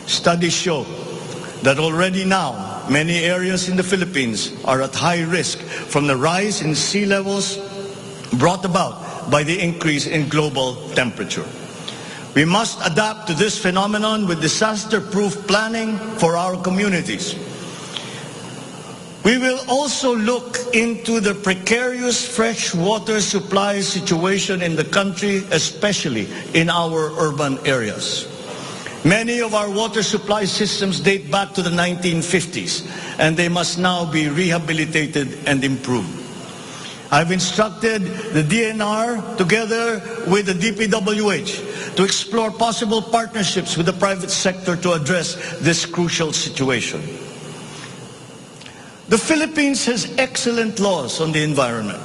Studies show that already now, many areas in the Philippines are at high risk from the rise in sea levels brought about by the increase in global temperature. We must adapt to this phenomenon with disaster-proof planning for our communities. We will also look into the precarious fresh water supply situation in the country, especially in our urban areas. Many of our water supply systems date back to the 1950s, and they must now be rehabilitated and improved. I've instructed the DNR, together with the DPWH, to explore possible partnerships with the private sector to address this crucial situation. The Philippines has excellent laws on the environment,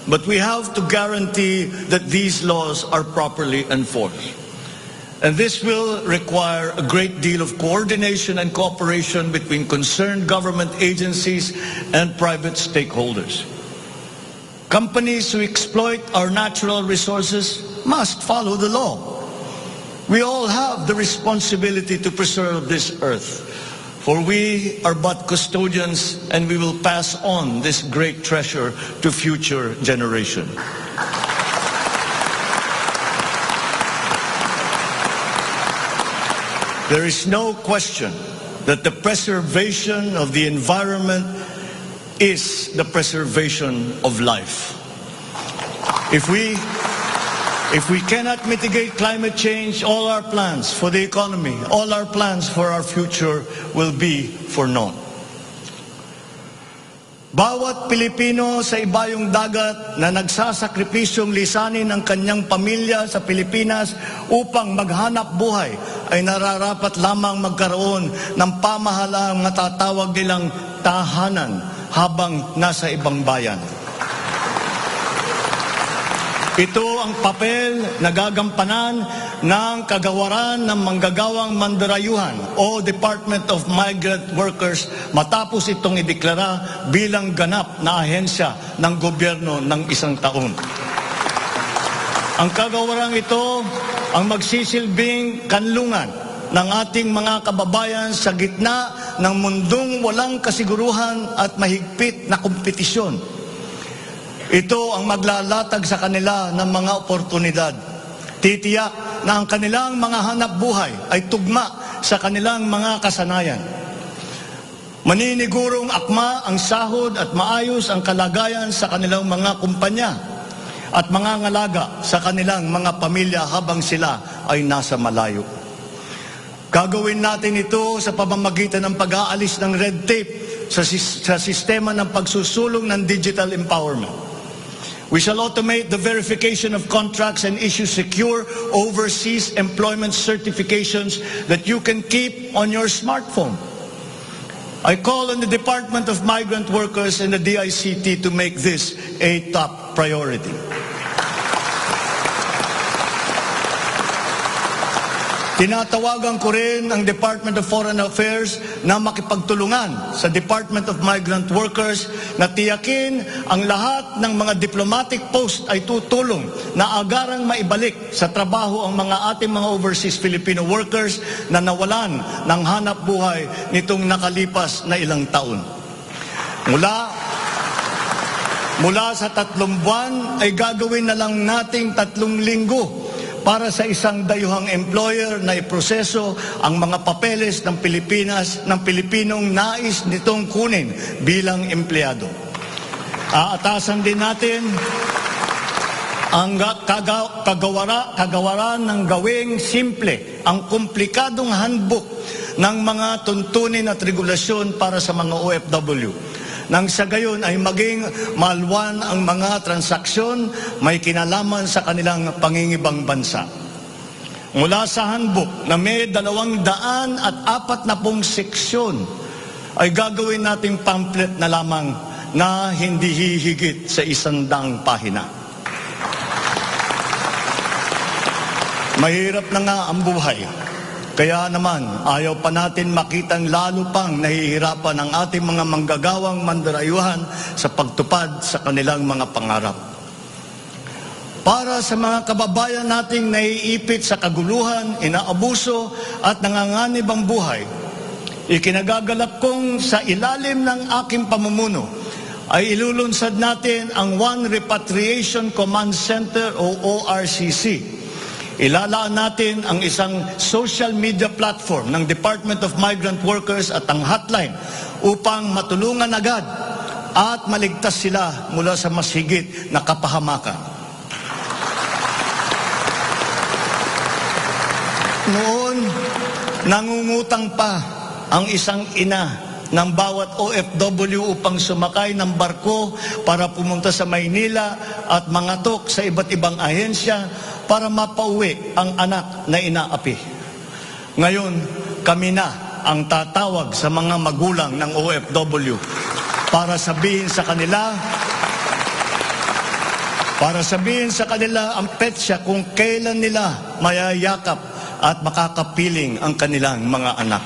but we have to guarantee that these laws are properly enforced. And this will require a great deal of coordination and cooperation between concerned government agencies and private stakeholders. Companies who exploit our natural resources must follow the law. We all have the responsibility to preserve this earth, for we are but custodians and we will pass on this great treasure to future generations. There is no question that the preservation of the environment is the preservation of life. If we cannot mitigate climate change, all our plans for the economy, all our plans for our future will be for naught. Bawat Pilipino sa ibayong dagat na nagsasakripisyong lisanin ang kanyang pamilya sa Pilipinas upang maghanap buhay ay nararapat lamang magkaroon ng pamahalaang matatawag nilang tahanan habang nasa ibang bayan. Ito ang papel na gagampanan ng kagawaran ng manggagawang mandarayuhan o Department of Migrant Workers matapos itong ideklara bilang ganap na ahensya ng gobyerno ng isang taon. Ang kagawarang ito ang magsisilbing kanlungan ng ating mga kababayan sa gitna ng mundong walang kasiguruhan at mahigpit na kompetisyon. Ito ang maglalatag sa kanila ng mga oportunidad. Titiyak na ang kanilang mga hanap buhay ay tugma sa kanilang mga kasanayan. Maninigurong akma ang sahod at maayos ang kalagayan sa kanilang mga kumpanya. at mangangalaga sa kanilang mga pamilya habang sila ay nasa malayo. Gagawin natin ito sa pamamagitan ng pag-aalis ng red tape sa sistema ng pagsusulong ng digital empowerment. We shall automate the verification of contracts and issue secure overseas employment certifications that you can keep on your smartphone. I call on the Department of Migrant Workers and the DICT to make this a top priority. Tinatawagan ko rin ang Department of Foreign Affairs na makipagtulungan sa Department of Migrant Workers na tiyakin ang lahat ng mga diplomatic post ay tutulong na agarang maibalik sa trabaho ang mga ating mga overseas Filipino workers na nawalan ng hanap buhay nitong nakalipas na ilang taon. Mula sa 3 buwan ay gagawin na lang nating 3 linggo para sa isang dayuhang employer na iproseso ang mga papeles ng Pilipinas, ng Pilipinong nais nitong kunin bilang empleyado. Aatasan din natin ang kagawaran ng gawing simple, ang komplikadong handbook ng mga tuntunin at regulasyon para sa mga OFW. Nang sa gayon ay maging malwan ang mga transaksyon may kinalaman sa kanilang pangingibang bansa. Mula sa handbook na may 240 seksyon ay gagawin nating pamphlet na lamang na hindi hihigit sa 100 pahina. Mahirap na nga ang buhay. Kaya naman, ayaw pa natin makitang lalo pang nahihirapan ang ating mga manggagawang mandarayuhan sa pagtupad sa kanilang mga pangarap. Para sa mga kababayan nating naiipit sa kaguluhan, inaabuso at nanganganib ang buhay, ikinagagalak kong sa ilalim ng aking pamumuno ay ilulunsad natin ang One Repatriation Command Center o ORCC. Ilalaan natin ang isang social media platform ng Department of Migrant Workers at ang hotline upang matulungan agad at maligtas sila mula sa mas higit na kapahamakan. Noon, nangungutang pa ang isang ina ng bawat OFW upang sumakay ng barko para pumunta sa Maynila at mangatok sa iba't ibang ahensya para mapauwi ang anak na inaapi. Ngayon, kami na ang tatawag sa mga magulang ng OFW para sabihin sa kanila ang petsa kung kailan nila mayayakap at makakapiling ang kanilang mga anak.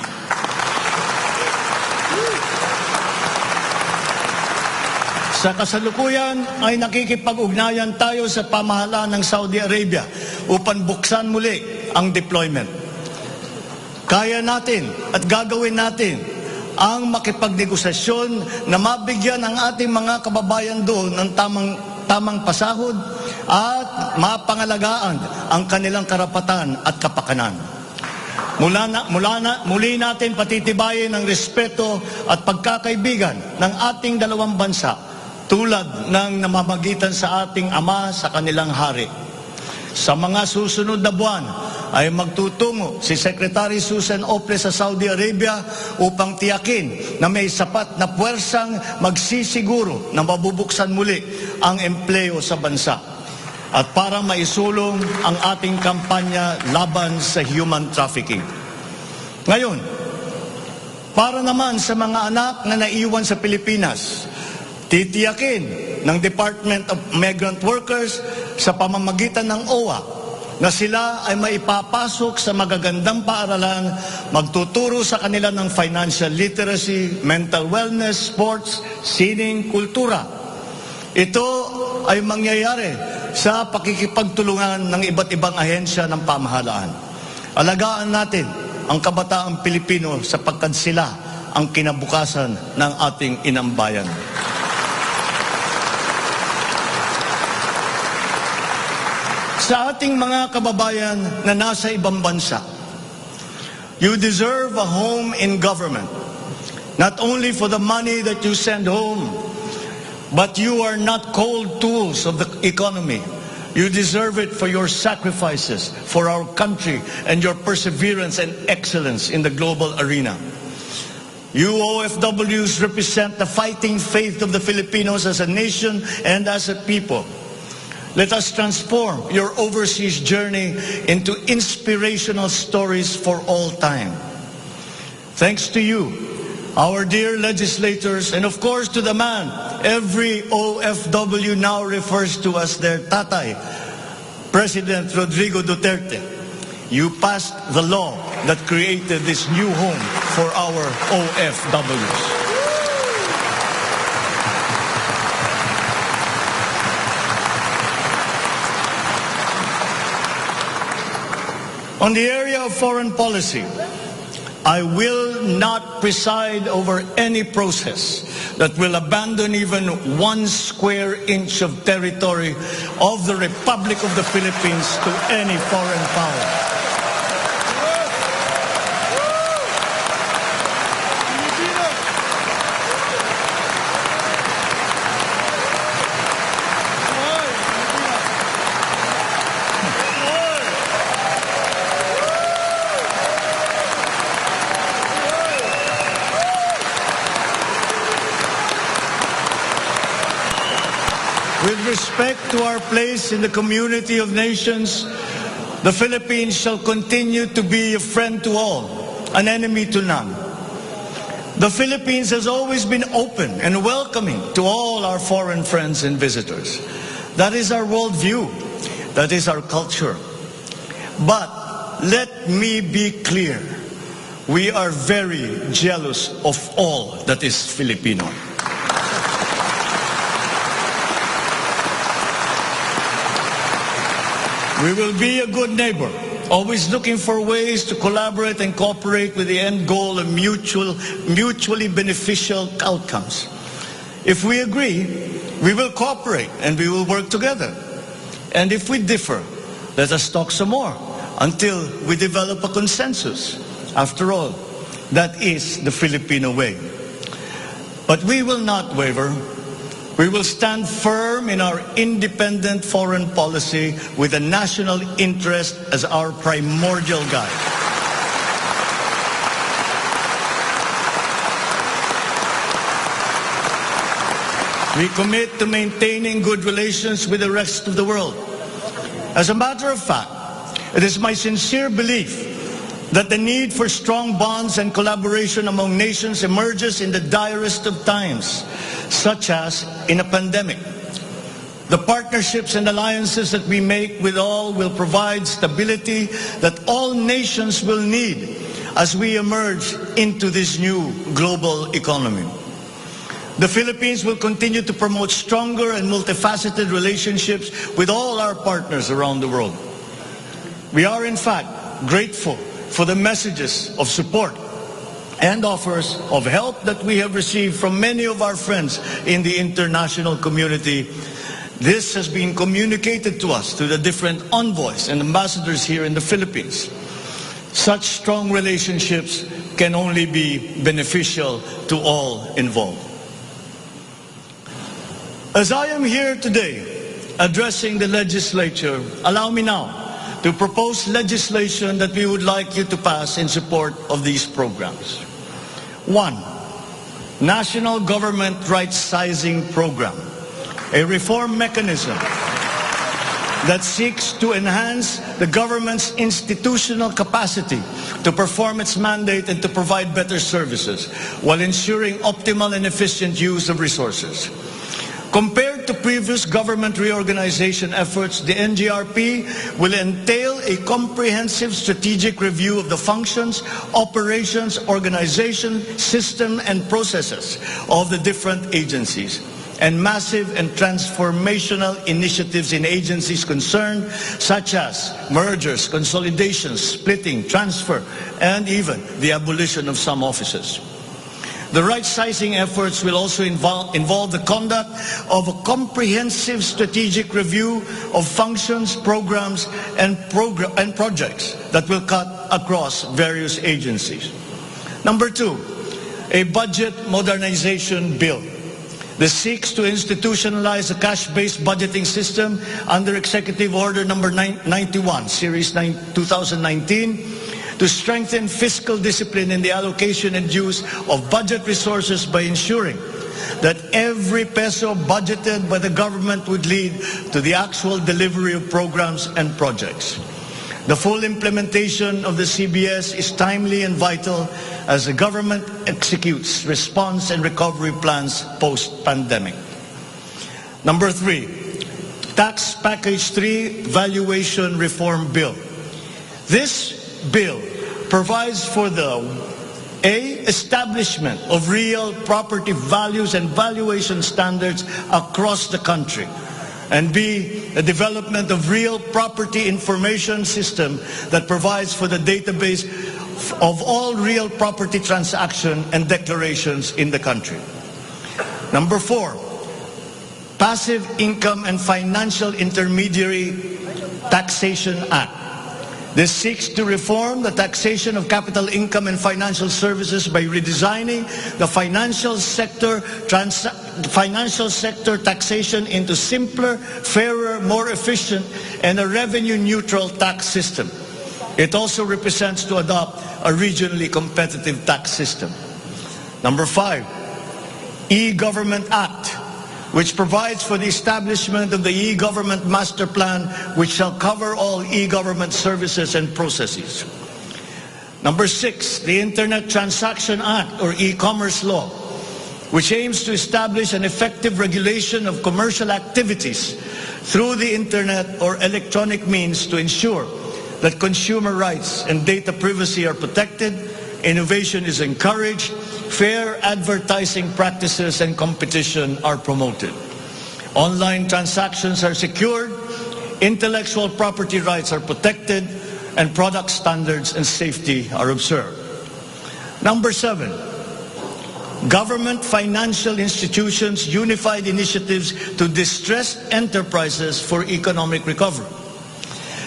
Sa kasalukuyan ay nakikipag-ugnayan tayo sa pamahalaan ng Saudi Arabia upang buksan muli ang deployment. Kaya natin at gagawin natin ang makipagnegosasyon na mabigyan ang ating mga kababayan doon ng tamang pasahod at mapangalagaan ang kanilang karapatan at kapakanan. Muli natin patitibayin ang respeto at pagkakaibigan ng ating dalawang bansa tulad ng namamagitan sa ating ama sa kanilang hari. Sa mga susunod na buwan ay magtutungo si Secretary Susan Ople sa Saudi Arabia upang tiyakin na may sapat na puwersang magsisiguro na mabubuksan muli ang empleo sa bansa at para maisulong ang ating kampanya laban sa human trafficking. Ngayon, para naman sa mga anak na naiwan sa Pilipinas, titiyakin ng Department of Migrant Workers sa pamamagitan ng OWA na sila ay maipapasok sa magagandang paaralan, magtuturo sa kanila ng financial literacy, mental wellness, sports, sining, kultura. Ito ay mangyayari sa pakikipagtulungan ng iba't ibang ahensya ng pamahalaan. Alagaan natin ang kabataang Pilipino sapagkat sila ang kinabukasan ng ating inambayan. Sa ating mga kababayan na nasa ibang bansa, you deserve a home in government, not only for the money that you send home, but you are not cold tools of the economy. You deserve it for your sacrifices for our country and your perseverance and excellence in the global arena. You OFWs represent the fighting faith of the Filipinos as a nation and as a people. Let us transform your overseas journey into inspirational stories for all time. Thanks to you, our dear legislators, and of course to the man every OFW now refers to as their tatay, President Rodrigo Duterte. You passed the law that created this new home for our OFWs. On the area of foreign policy, I will not preside over any process that will abandon even 1 square inch of territory of the Republic of the Philippines to any foreign power. With respect to our place in the community of nations, the Philippines shall continue to be a friend to all, an enemy to none. The Philippines has always been open and welcoming to all our foreign friends and visitors. That is our worldview. That is our culture. But let me be clear. We are very jealous of all that is Filipino. We will be a good neighbor, always looking for ways to collaborate and cooperate with the end goal of mutually beneficial outcomes. If we agree, we will cooperate and we will work together. And if we differ, let us talk some more until we develop a consensus. After all, that is the Filipino way. But we will not waver. We will stand firm in our independent foreign policy with the national interest as our primordial guide. We commit to maintaining good relations with the rest of the world. As a matter of fact, it is my sincere belief that the need for strong bonds and collaboration among nations emerges in the direst of times, such as in a pandemic. The partnerships and alliances that we make with all will provide stability that all nations will need as we emerge into this new global economy. The Philippines will continue to promote stronger and multifaceted relationships with all our partners around the world. We are in fact grateful for the messages of support and offers of help that we have received from many of our friends in the international community. This has been communicated to us through the different envoys and ambassadors here in the Philippines. Such strong relationships can only be beneficial to all involved. As I am here today addressing the legislature, allow me now to propose legislation that we would like you to pass in support of these programs. 1. National Government Right-Sizing Program, a reform mechanism that seeks to enhance the government's institutional capacity to perform its mandate and to provide better services while ensuring optimal and efficient use of resources. Compared to previous government reorganization efforts, the NGRP will entail a comprehensive strategic review of the functions, operations, organization, system, and processes of the different agencies, and massive and transformational initiatives in agencies concerned, such as mergers, consolidations, splitting, transfer, and even the abolition of some offices. The right-sizing efforts will also involve the conduct of a comprehensive strategic review of functions, programs, and projects that will cut across various agencies. Number 2, a budget modernization bill. This seeks to institutionalize a cash-based budgeting system under Executive Order number 91, Series 2019, to strengthen fiscal discipline in the allocation and use of budget resources by ensuring that every peso budgeted by the government would lead to the actual delivery of programs and projects. The full implementation of the CBS is timely and vital as the government executes response and recovery plans post-pandemic. Number 3, Tax Package 3 Valuation Reform Bill. This bill provides for the establishment of real property values and valuation standards across the country, and B, the development of real property information system that provides for the database of all real property transaction and declarations in the country. Number 4, Passive Income and Financial Intermediary Taxation Act. This seeks to reform the taxation of capital income and financial services by redesigning the financial sector taxation into simpler, fairer, more efficient, and a revenue-neutral tax system. It also represents to adopt a regionally competitive tax system. Number 5, E-Government Act, which provides for the establishment of the e-government master plan, which shall cover all e-government services and processes. Number 6, the Internet Transaction Act, or e-commerce law, which aims to establish an effective regulation of commercial activities through the Internet or electronic means to ensure that consumer rights and data privacy are protected, innovation is encouraged, fair advertising practices and competition are promoted. Online transactions are secured, intellectual property rights are protected, and product standards and safety are observed. Number 7, Government Financial Institutions Unified Initiatives to Distressed Enterprises for Economic Recovery.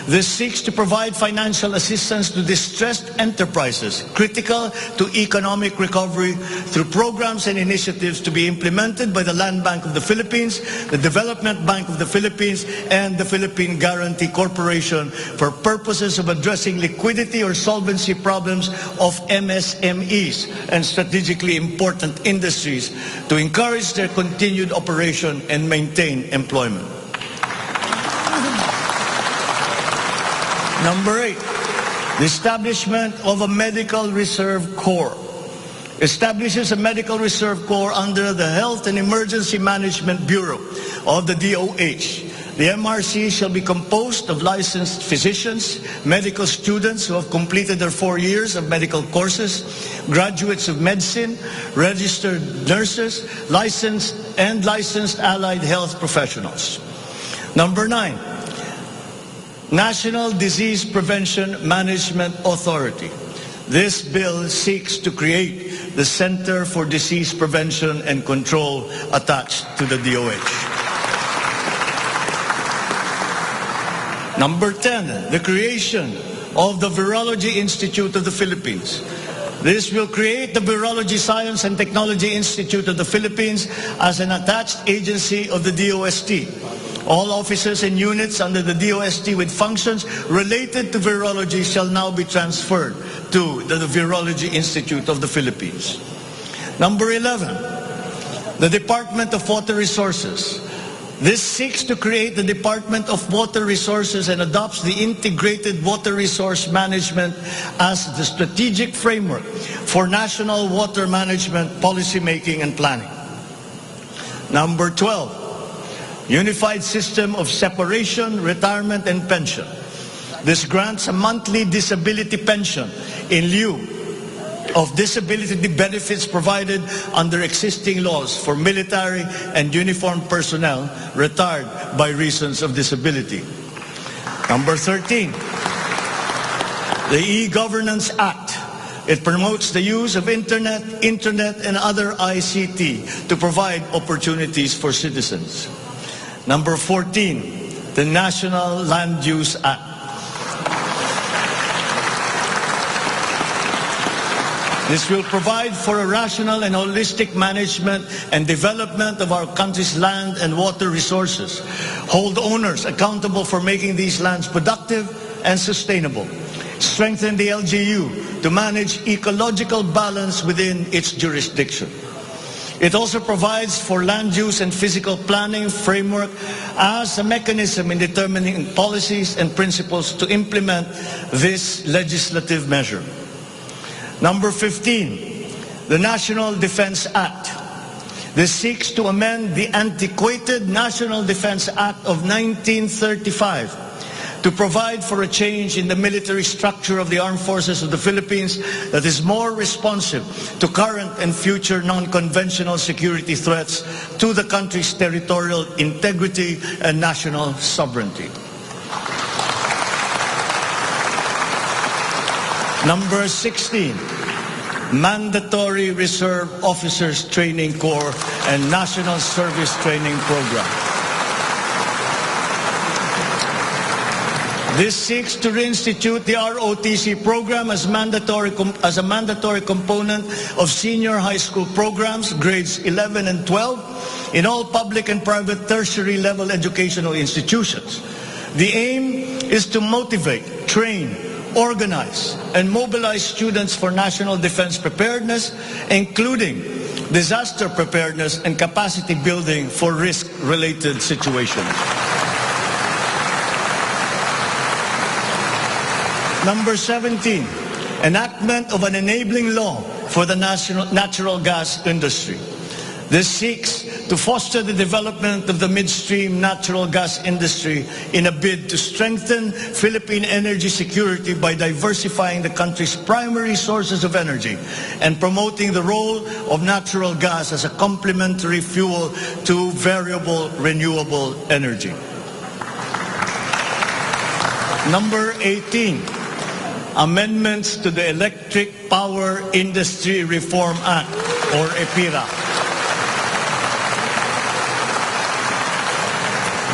This seeks to provide financial assistance to distressed enterprises critical to economic recovery through programs and initiatives to be implemented by the Land Bank of the Philippines, the Development Bank of the Philippines, and the Philippine Guarantee Corporation for purposes of addressing liquidity or solvency problems of MSMEs and strategically important industries to encourage their continued operation and maintain employment. Number 8, the establishment of a Medical Reserve Corps. Establishes a Medical Reserve Corps under the Health and Emergency Management Bureau of the DOH. The MRC shall be composed of licensed physicians, medical students who have completed their 4 years of medical courses, graduates of medicine, registered nurses, licensed allied health professionals. Number 9, National Disease Prevention Management Authority. This bill seeks to create the Center for Disease Prevention and Control attached to the DOH. Number 10, the creation of the Virology Institute of the Philippines. This will create the Virology Science and Technology Institute of the Philippines as an attached agency of the DOST. All offices and units under the DOST with functions related to virology shall now be transferred to the Virology Institute of the Philippines. Number 11, the Department of Water Resources. This seeks to create the Department of Water Resources and adopts the integrated water resource management as the strategic framework for national water management, policy making, and planning. Number 12, Unified System of Separation, Retirement, and Pension. This grants a monthly disability pension in lieu of disability benefits provided under existing laws for military and uniformed personnel retired by reasons of disability. Number 13, the E-Governance Act. It promotes the use of internet, and other ICT to provide opportunities for citizens. Number 14, the National Land Use Act. This will provide for a rational and holistic management and development of our country's land and water resources, hold owners accountable for making these lands productive and sustainable, strengthen the LGU to manage ecological balance within its jurisdiction. It also provides for land use and physical planning framework as a mechanism in determining policies and principles to implement this legislative measure. Number 15, the National Defense Act. This seeks to amend the antiquated National Defense Act of 1935 to provide for a change in the military structure of the armed forces of the Philippines that is more responsive to current and future non-conventional security threats to the country's territorial integrity and national sovereignty. Number 16, Mandatory Reserve Officers Training Corps and National Service Training Program. This seeks to reinstitute the ROTC program as a mandatory component of senior high school programs, grades 11 and 12, in all public and private tertiary level educational institutions. The aim is to motivate, train, organize, and mobilize students for national defense preparedness, including disaster preparedness and capacity building for risk-related situations. Number 17, enactment of an enabling law for the natural gas industry. This seeks to foster the development of the midstream natural gas industry in a bid to strengthen Philippine energy security by diversifying the country's primary sources of energy and promoting the role of natural gas as a complementary fuel to variable renewable energy. Number 18, amendments to the Electric Power Industry Reform Act, or EPIRA.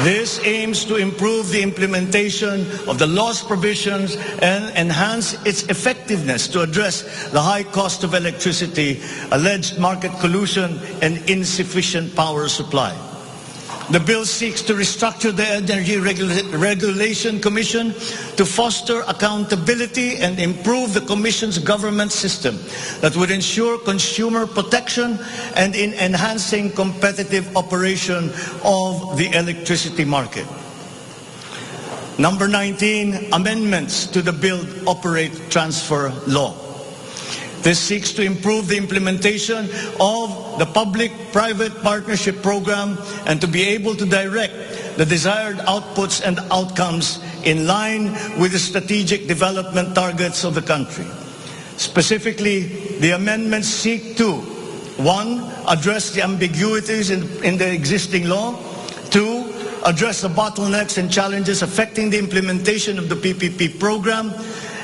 This aims to improve the implementation of the law's provisions and enhance its effectiveness to address the high cost of electricity, alleged market collusion, and insufficient power supply. The bill seeks to restructure the Energy Regulation Commission to foster accountability and improve the Commission's government system that would ensure consumer protection and in enhancing competitive operation of the electricity market. Number 19, amendments to the Build, Operate, Transfer Law. This seeks to improve the implementation of the public-private partnership program and to be able to direct the desired outputs and outcomes in line with the strategic development targets of the country. Specifically, the amendments seek to, 1, address the ambiguities in the existing law, 2, address the bottlenecks and challenges affecting the implementation of the PPP program,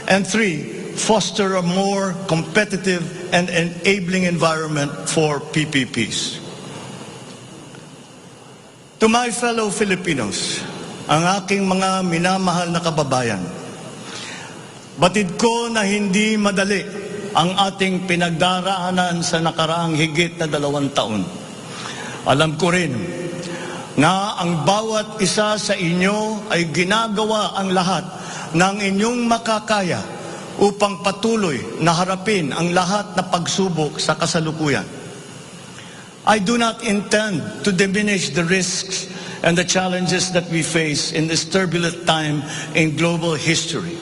and 3, foster a more competitive and enabling environment for PPPs. To my fellow Filipinos, ang aking mga minamahal na kababayan, batid ko na hindi madali ang ating pinagdaraanan sa nakaraang higit na 2 taon. Alam ko rin na ang bawat isa sa inyo ay ginagawa ang lahat ng inyong makakaya upang patuloy na harapin ang lahat na pagsubok sa kasalukuyan. I do not intend to diminish the risks and the challenges that we face in this turbulent time in global history.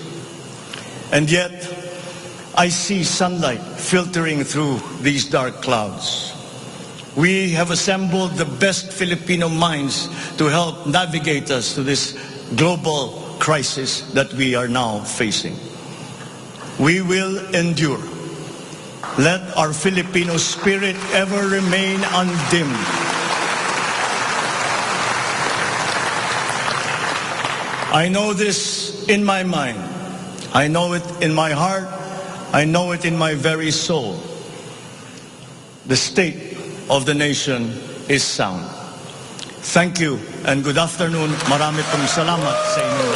And yet, I see sunlight filtering through these dark clouds. We have assembled the best Filipino minds to help navigate us to this global crisis that we are now facing. We will endure. Let our Filipino spirit ever remain undimmed. I know this in my mind. I know it in my heart. I know it in my very soul. The state of the nation is sound. Thank you and good afternoon. Marami pong salamat sa inyo.